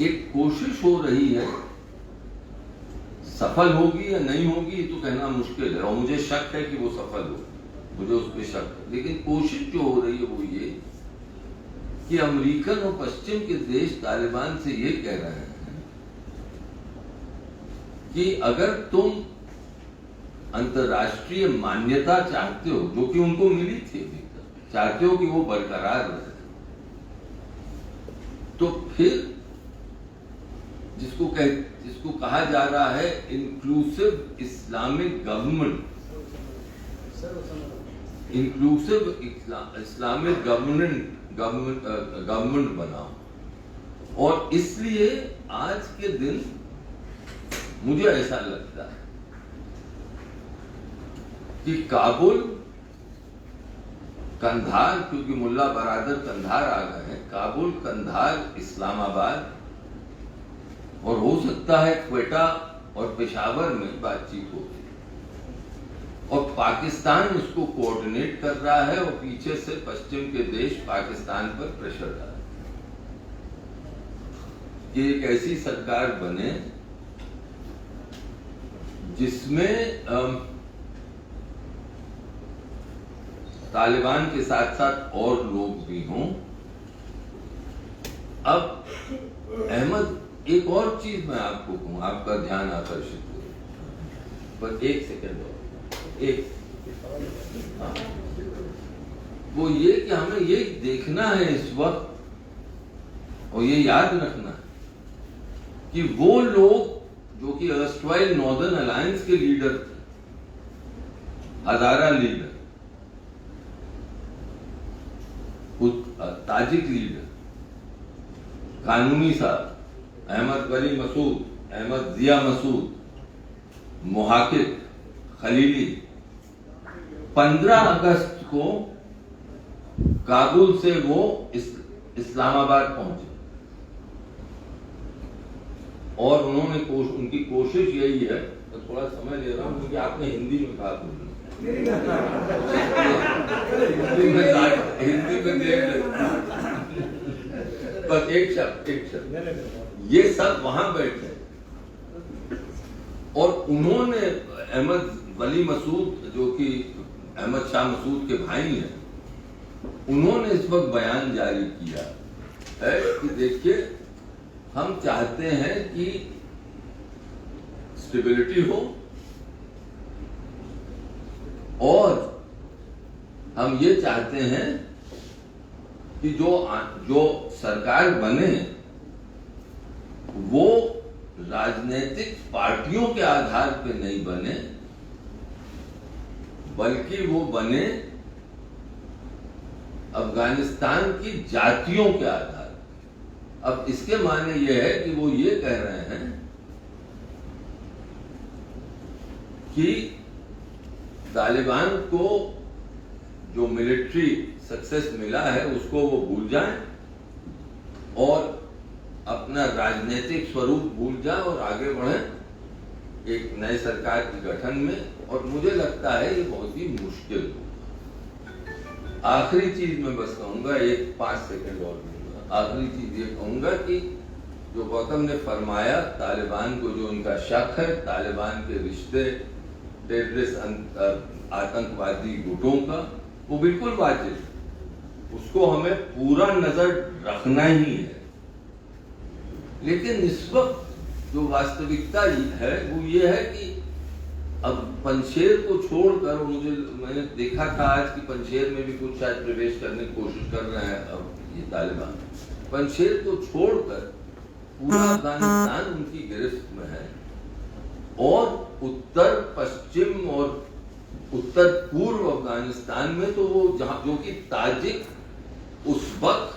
एक कोशिश हो रही है, सफल होगी या नहीं होगी तो कहना मुश्किल है, और मुझे शक है कि वो सफल हो, मुझे उस पर शक है। लेकिन कोशिश जो हो रही है वो ये कि अमेरिकन और पश्चिम के देश तालिबान से ये कह रहे हैं कि अगर तुम अंतर्राष्ट्रीय मान्यता चाहते हो, जो कि उनको मिली थी, चाहते हो कि वो बरकरार रहे, तो फिर जिसको कहा जा रहा है inclusive Islamic government, inclusive Islamic government बनाओ। और इसलिए आज के दिन मुझे ऐसा लगता है कि काबुल, कंधार, क्योंकि मुल्ला बरादर कंधार आ गए हैं, काबुल, कंधार, इस्लामाबाद, और हो सकता है क्वेटा और पेशावर में बातचीत होगी, और पाकिस्तान उसको कोऑर्डिनेट कर रहा है, और पीछे से पश्चिम के देश पाकिस्तान पर प्रेशर डाल रहे हैं कि एक ऐसी सरकार बने जिसमें तालिबान के साथ साथ और लोग भी हों। अब अहमद, एक और चीज मैं आपको कहूं, आपका ध्यान आकर्षित करूं, पर एक सेकंड और, हाँ, वो ये कि हमें ये देखना है इस वक्त, और ये याद रखना है कि वो लोग जो कि अर्स्टवाइल नॉर्दर्न अलायंस के लीडर थे, हजारा लीडर, ताजिक लीडर, कानूनी साहब, अहमद वली मसूद, अहमद जिया मसूद, मुहाकिक, खलीली, 15 अगस्त को काबुल से वो इस्लामाबाद पहुंचे, और उन्होंने उनकी कोशिश यही है, तो थोड़ा समय ले रहा हूं क्योंकि आपने हिंदी में कहा, हिंदी में देख, बस एक शब्द, ये सब वहां बैठे उन्होंने अहमद वली मसूद, जो कि अहमद शाह मसूद के भाई हैं, उन्होंने इस वक्त बयान जारी किया है कि देखिए, हम चाहते हैं कि स्टेबिलिटी हो और हम ये चाहते हैं कि जो सरकार बने वो राजनीतिक पार्टियों के आधार पे नहीं बने, बल्कि वो बने अफगानिस्तान की जातियों के आधार। अब इसके माने ये है कि वो ये कह रहे हैं कि तालिबान को जो मिलिट्री सक्सेस मिला है उसको वो भूल जाएं और अपना राजनीतिक स्वरूप भूल जाएं और आगे बढ़ें एक नए सरकार के गठन में। और मुझे लगता है ये बहुत ही मुश्किल होगा। आखिरी चीज मैं बस कहूंगा, एक 5 सेकंड और दूंगा। आखिरी चीज ये कहूंगा कि जो गौतम ने फरमाया, तालिबान को जो उनका शक है, तालिबान के रिश्ते टेररिस्ट आतंकवादी गुटों का, वो बिल्कुल वाजिब, उसको हमें पूरा नजर रखना ही है। लेकिन इस वक्त जो वास्तविकता है वो ये है कि अब पंजशेर को छोड़कर, मैंने देखा था आज कि पंजशेर में भी कुछ शायद प्रवेश करने की कोशिश कर रहे हैं अब ये तालिबान। पंजशेर को छोड़कर पूरा अफगानिस्तान उनकी गिरफ्त में है और उत्तर पश्चिम और उत्तर पूर्व अफगानिस्तान में तो वो जहां, जो कि ताजिक उस वक्त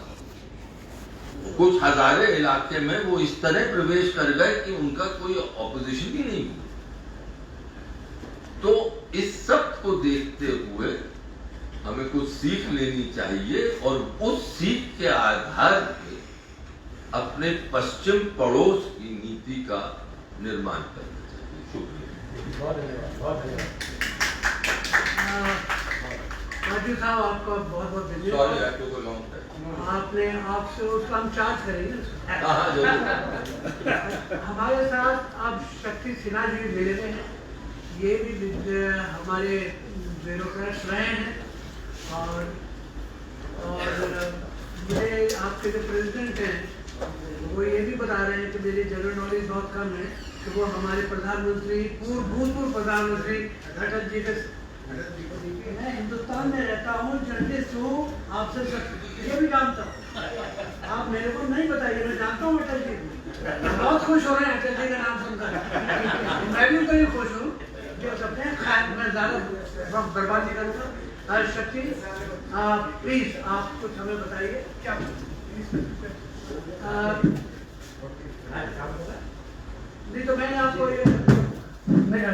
कुछ हजारे इलाके में वो इस तरह प्रवेश कर गए कि उनका कोई ऑपोजिशन ही नहीं हुआ। तो इस सब को देखते हुए हमें कुछ सीख लेनी चाहिए और उस सीख के आधार पे अपने पश्चिम पड़ोस की नीति का निर्माण करना चाहिए। शुक्रिया। बहुत धन्यवाद, बहुत धन्यवाद। राजू साहब, आपका बहुत बहुत धन्यवाद। Sorry, I took a long time. आपने आपसे उसका हम चार्ज करेंगे। हाँ, जरूर। हमारे साथ अब शक्ति सिन्हा जी मिले हुए हैं। ये भी हमारे ब्यूरोक्रेट्स रहे हैं और मुझे आपके जो प्रेसिडेंट हैं वो ये भी बता रहे हैं कि मेरी जनरल नॉलेज बहुत कम है, कि वो हमारे प्रधानमंत्री, भूतपूर्व प्रधानमंत्री अटल जी के, मैं हिंदुस्तान में रहता हूँ, जर्नलिस्ट हूँ, आपसे ये भी जानता हूँ। आप मेरे को नहीं बताइए, मैं जानता हूँ अटल जी को। बहुत खुश हो रहे हैं अटल जी का नाम सुनकर। मैं भी उतना ही खुश हूँ जो सकते हैं। खैर, मैं ज़्यादा वक्त बर्बाद नहीं करूँगा। शक्ति, प्लीज आप कुछ हमें बताइए क्या। नहीं तो मैंने आपको ये नहीं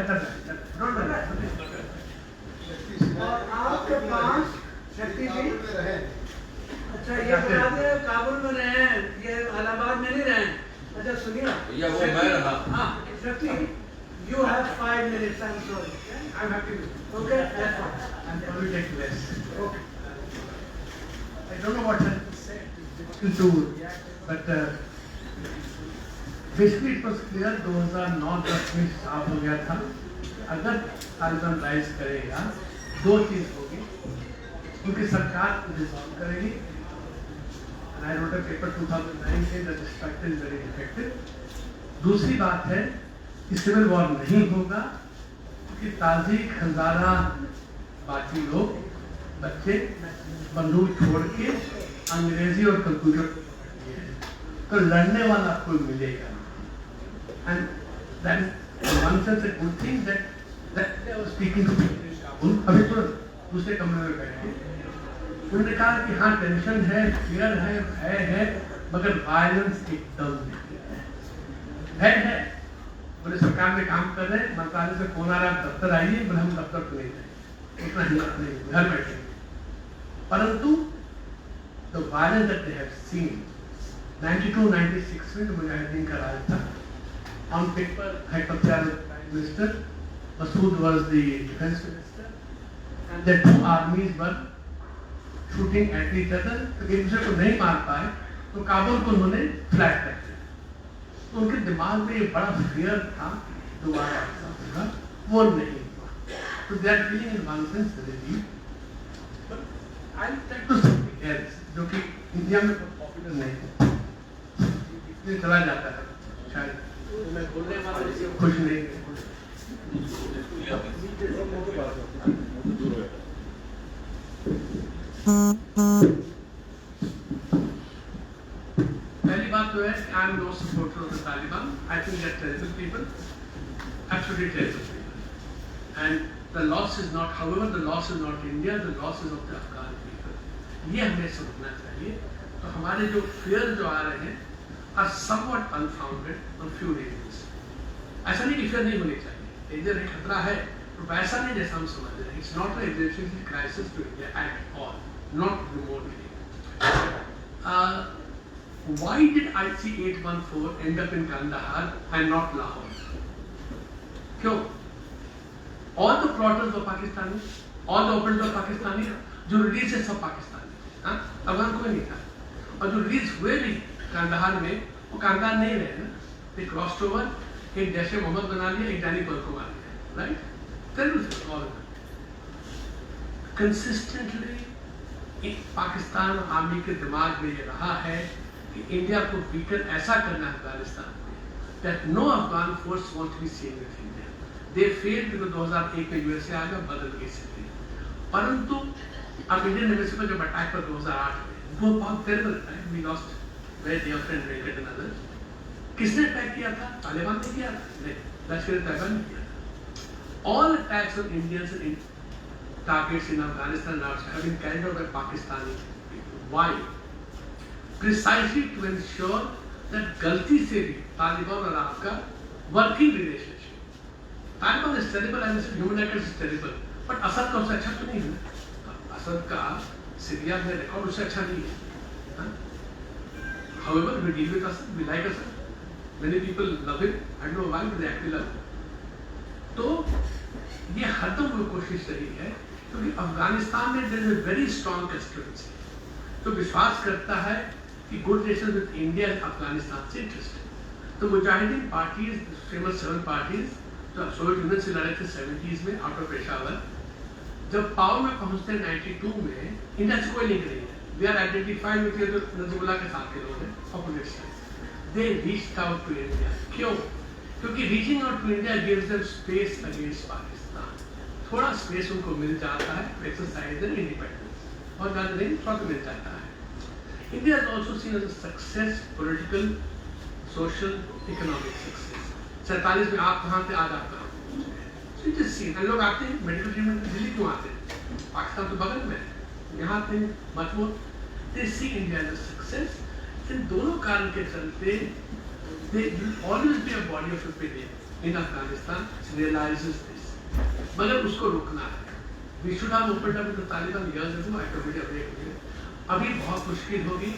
और आपके पास शक्ति जी, अच्छा ये बता दें काबुल में रहे हैं, ये इलाहाबाद में नहीं रहे। अच्छा सुनिए, वो मैं रहा। हाँ शक्ति, you have 5 minutes. I'm sorry. I'm happy with it. Okay, that's fine. And I will take less. Okay. I don't know what to say to react, but basically it was clear 2009 में साफ हो गया था अगर Taliban rise करेगा दो चीज होगी, उनकी सरकार डिसॉल्व करेगी। I wrote a paper 2009 saying that this factor is very effective. दूसरी बात है कि सिविल वॉर नहीं होगा क्योंकि ताजिक, हजारा, बाकी लोग बच्चे बंदूक छोड़ के अंग्रेजी और कंप्यूटर तो लड़ने वाला कोई मिलेगा। And that is one sense a good thing that I was speaking to Kabul. अभी तो दूसरे कमरे में बैठे उन्होंने कहा कि हाँ टेंशन है, फियर है, भय है, मगर वायलेंस एकदम भय है। बोले सरकार में काम कर रहे हैं, मंत्रालय से फोन आ रहा है दफ्तर आइए, बोले हम दफ्तर को नहीं जाए, उतना हिम्मत नहीं, घर बैठे। परंतु the violence that they have seen 92-96 में जो मुजाहिदीन का राज था, on paper Hector prime minister, Masood was the defense minister, and the two armies were shooting at each other। तो एक दूसरे को नहीं मार पाए तो काबुल को उन्होंने फ्लैट कर दिया। तो उनके दिमाग में ये बड़ा फियर था दोबारा ऐसा होगा, वो नहीं हुआ। तो they are feeling in one sense relief. I take to something else जो कि इंडिया में पॉपुलर नहीं है, इसलिए चला जाता है शायद मैं बोलने वाला खुश नहीं है। पहली बात तो है कि I am no supporter of the Taliban. I think that terrible people, absolutely terrible people, and the loss is not, however the loss is not India, the loss is of the Afghan people. ये हमें समझना चाहिए। तो हमारे जो fear जो आ रहे हैं are somewhat unfounded on few reasons. ऐसा नहीं कि फियर नहीं होनी चाहिए, इधर एक खतरा है, तो वैसा नहीं जैसा हम समझ रहे हैं। It's not a existing crisis to India at all, not remotely. Why did IC-814 end up in Kandahar and not Lahore? क्यों? All the plotters were Pakistani, all the operatives were Pakistani, जो release है सब पाकिस्तानी, हाँ, अफगान कोई नहीं था। और जो रिलीज हुए भी कंदाहार में, वो कंदाहार नहीं रहे ना, they crossed over, एक जैश ए मोहम्मद बना लिया, एक जानी को मार लिया, right? Terrible all of that. Consistently Pakistan army के दिमाग में ये रहा है कि इंडिया को वीकर ऐसा करना है अफगानिस्तान में, that no Afghan force wants to be seen with India. They failed because 2001 में यूएसए आ गया, बदल गई स्थिति। परंतु अब इंडियन एम्बेसी पर जब अटैक पर 2008 में, वो बहुत terrible attack, we lost very dear friend Venkat and others. किसने अटैक किया था? तालिबान ने किया था? नहीं, लश्कर-ए-तैयबा ने किया था। All attacks on Indians and targets in Afghanistan have been carried out by Pakistani people. Why? Precisely to ensure that गलती से भी तालिबान और आपका working relationship. Taliban is terrible, and human rights is terrible, but Asad का उससे अच्छा तो नहीं है। असद का सीरिया में रिकॉर्ड उससे अच्छा नहीं है। However, we deal with Assad, we like Assad. Many people love him. I don't know why, but they actually love him. तो ये हरदम वो कोशिश रही है, क्योंकि अफगानिस्तान में there is a very strong constituency, तो विश्वास करता है कि good relation with India and Afghanistan से इंटरेस्ट। तो मुजाहिदीन पार्टीज, फेमस 7 पार्टीज जो सोवियत यूनियन से लड़े थे 70s में आउट ऑफ पेशावर, जब पावर में पहुंचते 92 में, इंडिया से कोई लिंक नहीं है। वी आर आइडेंटिफाइड विद जो नजीबुल्लाह के साथ के लोग हैं, opposite side. They reached out to India. क्यों? क्योंकि reaching out to India gives them space against Pakistan. थोड़ा स्पेस उनको मिल जाता है टू एक्सरसाइज देयर इंडिपेंडेंस, और ज़्यादा नहीं, थोड़ा तो मिल जाता है। India is also seen as a success, political, social, economic success. 47 में आप कहाँ थे, आज आप कहाँ? So it is seen. लोग आते हैं मेडिकल ट्रीटमेंट में, दिल्ली क्यों आते हैं? पाकिस्तान तो बगल में है, यहाँ आते हैं much more. They see India as a success. इन दोनों कारण के चलते there will always be a body of opinion in Afghanistan which realizes this. मगर उसको रुकना है। We should have opened up with the Taliban years ago. I could be a अभी बहुत मुश्किल होगी,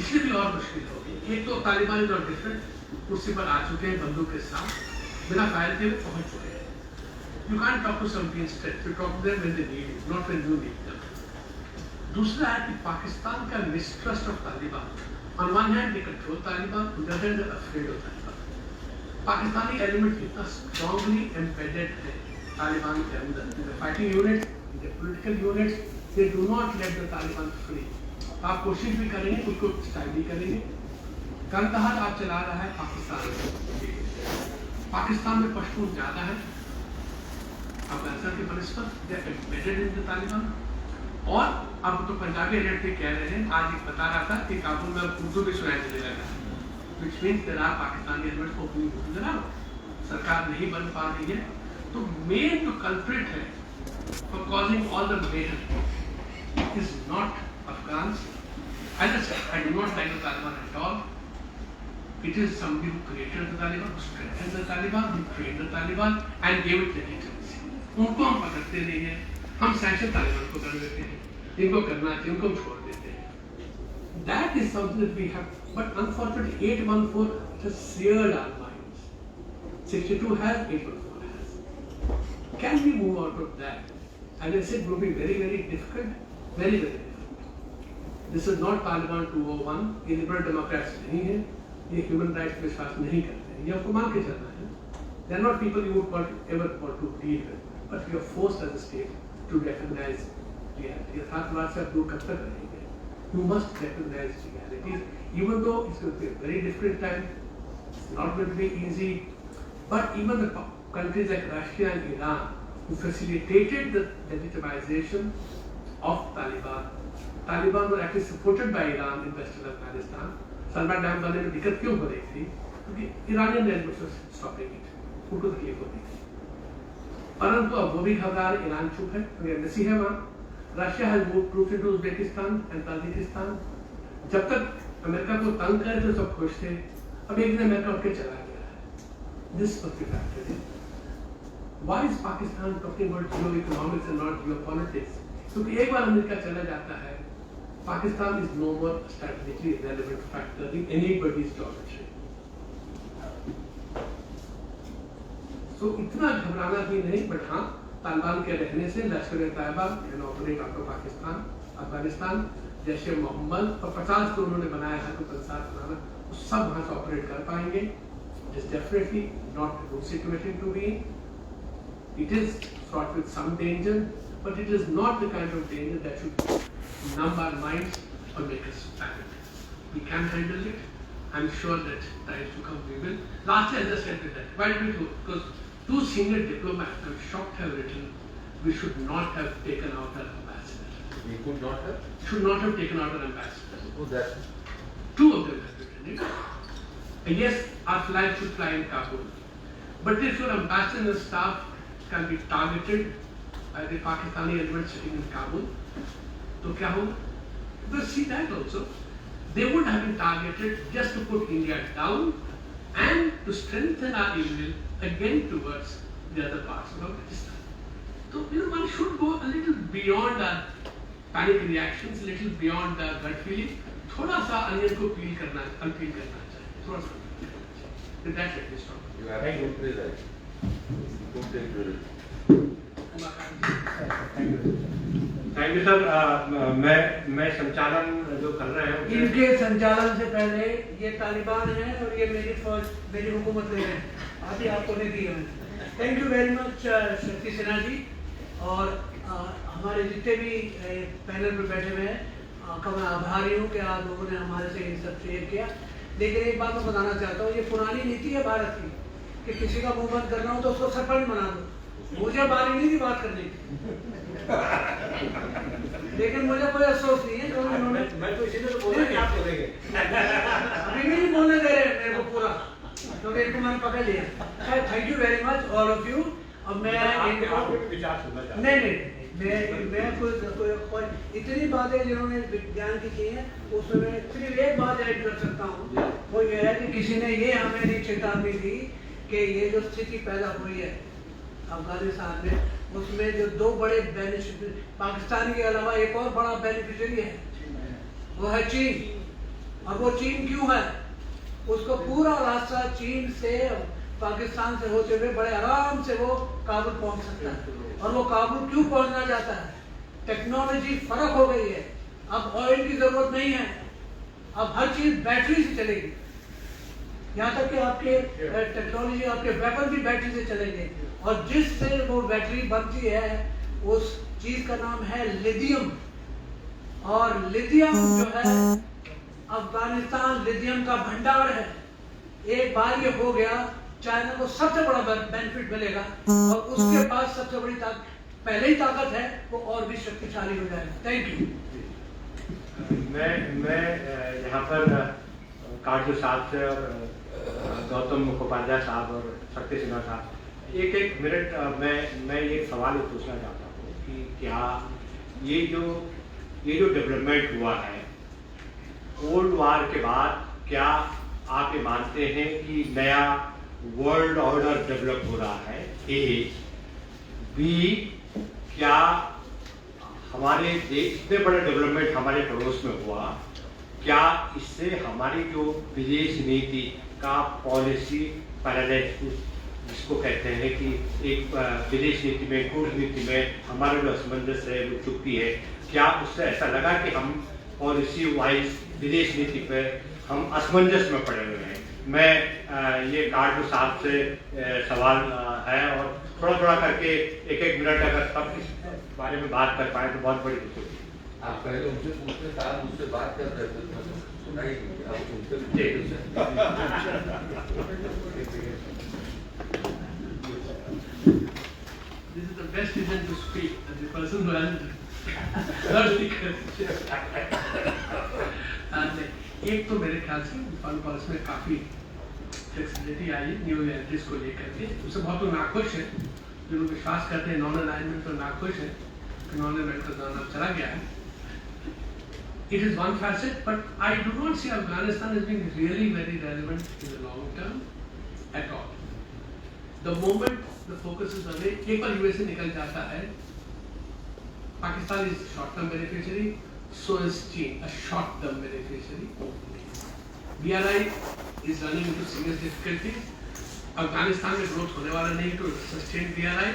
इसलिए भी और मुश्किल होगी। एक तो तालिबान इज नॉट डिफरेंट, कुर्सी पर आ चुके हैं बंदूक के साथ, बिना फायर के पहुंच चुके हैं। You can talk to something straight, you talk to them when they need you, not when you need them. दूसरा है कि पाकिस्तान का mistrust of Taliban, on one hand they control Taliban, on the other hand they are afraid of Taliban. Pakistani element कितना strongly embedded है तालिबान के अंदर, in the fighting unit, in the political units, they do not let the Taliban free. आप कोशिश भी करेंगे, उसको style भी करेंगे। कंदाहार आप चला रहा है पाकिस्तान में, पाकिस्तान में पश्तून ज्यादा है अफगानिस्तान के बनस्पत, they are embedded in the Taliban. और अब तो पंजाबी एजेंट भी कह रहे हैं, आज एक बता रहा था कि काबुल में उर्दू भी सुनाई देने लगा, which means there are Pakistani elements opening उधर आओ। सरकार नहीं बन पा रही है, तो मेन जो कल्प्रिट है for causing all the mayhem is not Afghans. As I said, I do not like the Taliban at all. It is somebody who created the Taliban, who strengthened the Taliban, who trained the Taliban and gave it legitimacy. उनको हम पकड़ते नहीं हैं, हम sanction Taliban को कर देते हैं, इनको करना चाहिए, उनको छोड़ देते हैं। That is something that we have, but unfortunately 814 has seared our minds. 62 has, 814 has. Can we move out of that? And I said, it will be very, very difficult, very, very difficult. This is not Taliban 201, ये liberal Democrats नहीं है, ये human rights पे विश्वास नहीं करते हैं, ये आपको मान के चलना है। They are not people you would ever want to deal with, but you are forced as a state to recognize reality. अर्थातवाद से आप दूर कब तक रहेंगे? You must recognize realities, even though it's going to be a very difficult time. It's not going to be easy, but even the countries like Russia and Iran, who facilitated the legitimization of Taliban. Taliban were actually supported by Iran in Western Afghanistan. Salman Dam बनने में दिक्कत क्यों हो रही थी? क्योंकि Iranian element was stopping it. उनको तकलीफ होती थी। परंतु अब वो भी घबरा रहे, ईरान चुप है, एम्बेसी है वहाँ। Russia has moved troops into Uzbekistan and Tajikistan. जब तक अमेरिका को तंग करे तो सब खुश थे, अब एक दिन अमेरिका उठ के चला गया है। This must be factored in. Why is Pakistan talking about geo-economics and not geopolitics? क्योंकि एक बार अमेरिका चला जाता है, Pakistan is no more a strategically relevant factor in anybody's geometry. So इतना घबराना भी नहीं, but हाँ तालिबान के रहने से Lashkar-e-Taiba can operate out of Pakistan, Afghanistan, जैसे मोहम्मद और 50 जो उन्होंने बनाया है को कंसार बनाना, वो सब वहाँ से ऑपरेट कर पाएंगे. It is definitely not a good situation to be in. It is fraught with some danger, but it is not the kind of danger that should numb our minds or make us panic. We can handle it. I'm sure that times to come we will. Last year, as I said with that, why did we do? Because two senior diplomats, I'm shocked, have written, we should not have taken out our ambassador. We could not have. Should not have taken out our ambassador. Who that? Two of them have written it. And yes, our flag should fly in Kabul. But if your ambassador and staff can be targeted by the Pakistani element sitting in Kabul, तो क्या होगा? Because see that also, they would have been targeted just to put India down and to strengthen our image again towards the other parts of Afghanistan. So one should go a little beyond our panic reactions, a little beyond our gut feeling. थोड़ा सा onion को feel करना चाहिए, थोड़ा सा. With that, let me stop. You are absolutely right. Totally right. Thank you sir. मैं संचालन जो कर रहे हैं इनके संचालन से पहले ये तालिबान है और ये मेरी फौज, मेरी हुकूमत ले रहे हैं. अभी आपको नहीं दी है. थैंक यू वेरी मच शक्ति सिन्हा जी. और हमारे जितने भी पैनल पर बैठे हुए हैं, आपका मैं आभारी हूँ कि आप लोगों ने हमारे से ये सब शेयर किया. लेकिन एक बात मैं बताना चाहता हूँ, ये पुरानी नीति है भारत की कि किसी का मुंह बंद करना हो तो उसको सरपंच बना दो. मुझे बारी नहीं थी बात करने की, लेकिन मुझे कोई अफसोस नहीं है क्योंकि उन्होंने, मैं तो इसीलिए तो बोल रहा हूं कि आप बोलेंगे. अभी भी नहीं बोलने दे रहे मेरे को पूरा, क्योंकि इनको मैंने पकड़ लिया. Thank you very much all of you. अब मैं आपके विचार सुनना चाहता हूं. नहीं, मैं कोई इतनी बातें जिन्होंने विज्ञान की की हैं उसमें मैं सिर्फ एक बात ऐड कर सकता हूँ. वो ये है कि किसी ने ये हमें नहीं चेतावनी दी कि ये जो स्थिति पैदा हुई है अफगानिस्तान में, उसमें जो दो बड़े बेनिफिशियरी, पाकिस्तान के अलावा एक और बड़ा बेनिफिशियरी है, वो है चीन. और वो चीन क्यों है? उसको पूरा रास्ता चीन से पाकिस्तान से होते हुए बड़े आराम से वो काबुल पहुंच सकता है. और वो काबुल क्यों पहुंचना चाहता है? टेक्नोलॉजी फर्क हो गई है. अब ऑयल की जरूरत नहीं है, अब हर चीज बैटरी से चलेगी. यहाँ तक कि आपके टेक्नोलॉजी, आपके वेपन भी बैटरी से चलेंगे. और जिससे वो बैटरी बनती है उस चीज का नाम है लिथियम. और लिथियम जो है, अफगानिस्तान लिथियम का भंडार है. एक बार ये हो गया, चाइना को सबसे बड़ा बेनिफिट मिलेगा और उसके पास सबसे बड़ी पहले ही ताकत है, वो और भी शक्तिशाली हो जाएगा. Thank you. मैं यहाँ पर काजू साहब से और गौतम मुखोपाध्याय साहब और शक्ति सिन्हा साहब, एक मिनट मैं ये सवाल पूछना चाहता हूँ कि क्या ये जो डेवलपमेंट हुआ है कोल्ड वार के बाद, क्या आप ये मानते हैं कि नया वर्ल्ड ऑर्डर डेवलप हो रहा है? ए. बी, क्या हमारे देश इतने बड़ा डेवलपमेंट हमारे पड़ोस में हुआ, क्या इससे हमारी जो विदेश नीति का पॉलिसी पैराडाइज जिसको कहते हैं कि एक विदेश नीति में, कूटनीति में हमारा जो असमंजस है वो चुकती है, क्या उससे ऐसा लगा कि हम पॉलिसी वाइज विदेश नीति पर हम असमंजस में पड़े हुए हैं? मैं ये काटू साहब से सवाल है और थोड़ा थोड़ा करके एक एक मिनट अगर सब इस बारे में बात कर पाए तो बहुत बड़ी खुशी होगी। आप पहले उनसे पूछते थे, आप मुझसे बात कर रहे थे तो सुनाई नहीं, आप उनसे जी। This is the best reason to speak, and the person who hasn't heard the question. And एक तो मेरे ख्याल से फंड पॉलिसी में काफी फ्लेक्सिबिलिटी आई है न्यू एंट्रीज को लेकर के, उससे बहुत लोग नाखुश हैं। जो लोग विश्वास करते हैं नॉन अलाइनमेंट पर नाखुश है कि नॉन अलाइनमेंट का जमाना चला गया है। It is one facet, but I do not see Afghanistan as being really very relevant in the long term at all. The moment the focus is away, एक बार यूएस से निकल जाता है, Pakistan is short term beneficiary, so is China, a short term beneficiary. BRI is running into serious difficulties. Afghanistan में growth होने वाला नहीं तो सस्टेन BRI,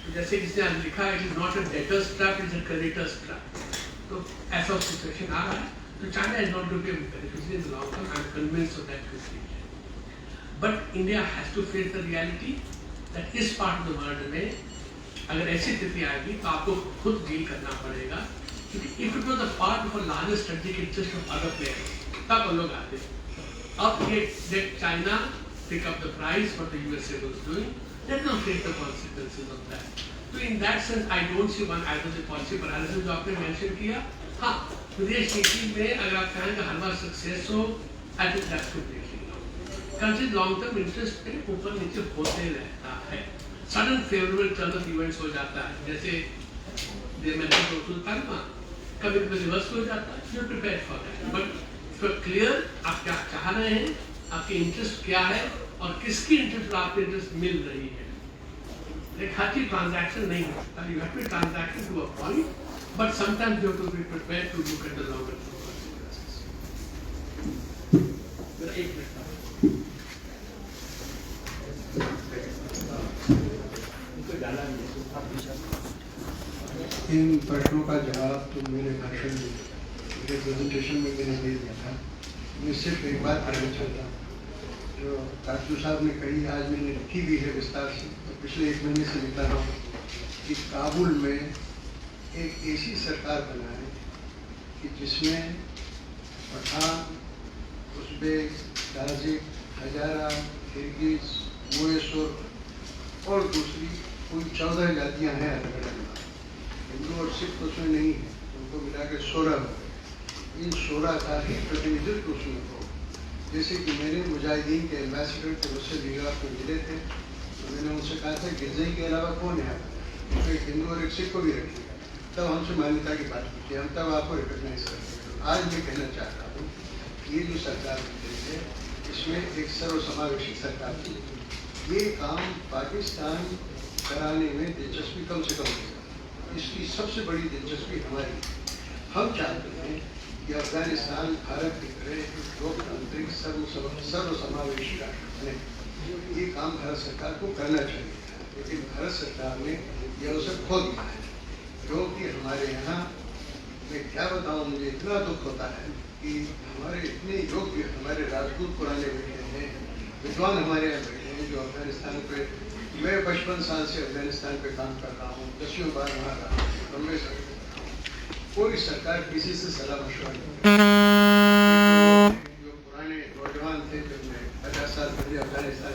तो जैसे किसी ने आज लिखा है, it is not a debtor's trap, it is a creditor's trap. तो ऐसा सिचुएशन आ रहा है, तो China is not going to be a beneficiary in the long term. I am convinced of that conclusion. But India has to face the reality that इस part of the world में अगर ऐसी स्थिति आएगी तो आपको खुद डील करना पड़ेगा, क्योंकि if it was the part of a larger strategic interest of other players तब हम लोग आते। अब ये let China pick up the price what the USA was doing, let them take the consequences of that. So in that sense, I don't see one either the policy paralysis जो आपने mention किया। हाँ, विदेश नीति में अगर आप कहें कि हर बार सक्सेस हो, I think that's completely wrong. Country long term interest पे ऊपर नीचे होते रहता है। Sudden favorable turn of events हो जाता है, जैसे they mentioned total karma, कभी कभी रिवर्स हो जाता है, you're prepared for that. But if you're clear, आप क्या चाह रहे हैं, आपके इंटरेस्ट क्या है और किसकी इंटरेस्ट आपके इंटरेस्ट मिल रही है। एक हर चीज ट्रांजैक्शन नहीं हो सकता, you have to transaction to a point, but sometimes you have to be prepared to look at the longer term consequences. मेरा एक मिनट था। इन प्रश्नों का जवाब तो मेरे भाषण में, मेरे प्रेजेंटेशन में मैंने दे दिया था। मैं सिर्फ एक बात कहना चाहता हूँ, जो काटू साहब ने कही, आज मैंने लिखी भी है विस्तार से, तो पिछले 1 महीने से लिखा रहा हूँ कि काबुल में एक ऐसी सरकार बनाए कि जिसमें पठान, उज़्बेक, ताजिक, हजारा, किर्गिज, मोयसुर और दूसरी कोई 14 जातियाँ हैं अलग अलग। हिंदू और सिख तो उसमें नहीं है, उनको मिला के 16 हो गए। इन 16 का ही प्रतिनिधित्व उसमें हो। जैसे कि मेरे मुजाहिदीन के एम्बेसडर थे, उससे न्यूयॉर्क में मिले थे, तो मैंने उनसे कहा था गिरजाई के अलावा कौन है, तो एक हिंदू और एक सिख को भी रखिएगा। तब हमसे मान्यता की बात की, हम तब आपको रिकॉग्नाइज करते हैं। आज मैं कहना चाहता हूँ ये जो सरकार बन रही है, इसमें एक सर्वसमावेशी सरकार थी। ये काम पाकिस्तान कराने में दिलचस्पी कम से कम होगा। इसकी सबसे बड़ी दिलचस्पी हमारी, हम चाहते हैं कि अफगानिस्तान भारत की तरह एक लोकतांत्रिक सर्वसमावेशी राष्ट्र बने। ये काम भारत सरकार को करना चाहिए, लेकिन भारत सरकार ने यह अवसर खो दिया है। क्योंकि हमारे यहाँ, मैं क्या बताऊँ, मुझे इतना दुख होता है कि हमारे इतने योग्य हमारे राजपूत पुराने बैठे हैं, विद्वान हमारे यहाँ बैठे हैं, जो अफगानिस्तान पे, मैं 55 साल से अफगानिस्तान पे काम कर रहा हूँ, 10 बार वहाँ रहा हूँ, लंबे समय। कोई सरकार किसी से सलाह मशवरा नहीं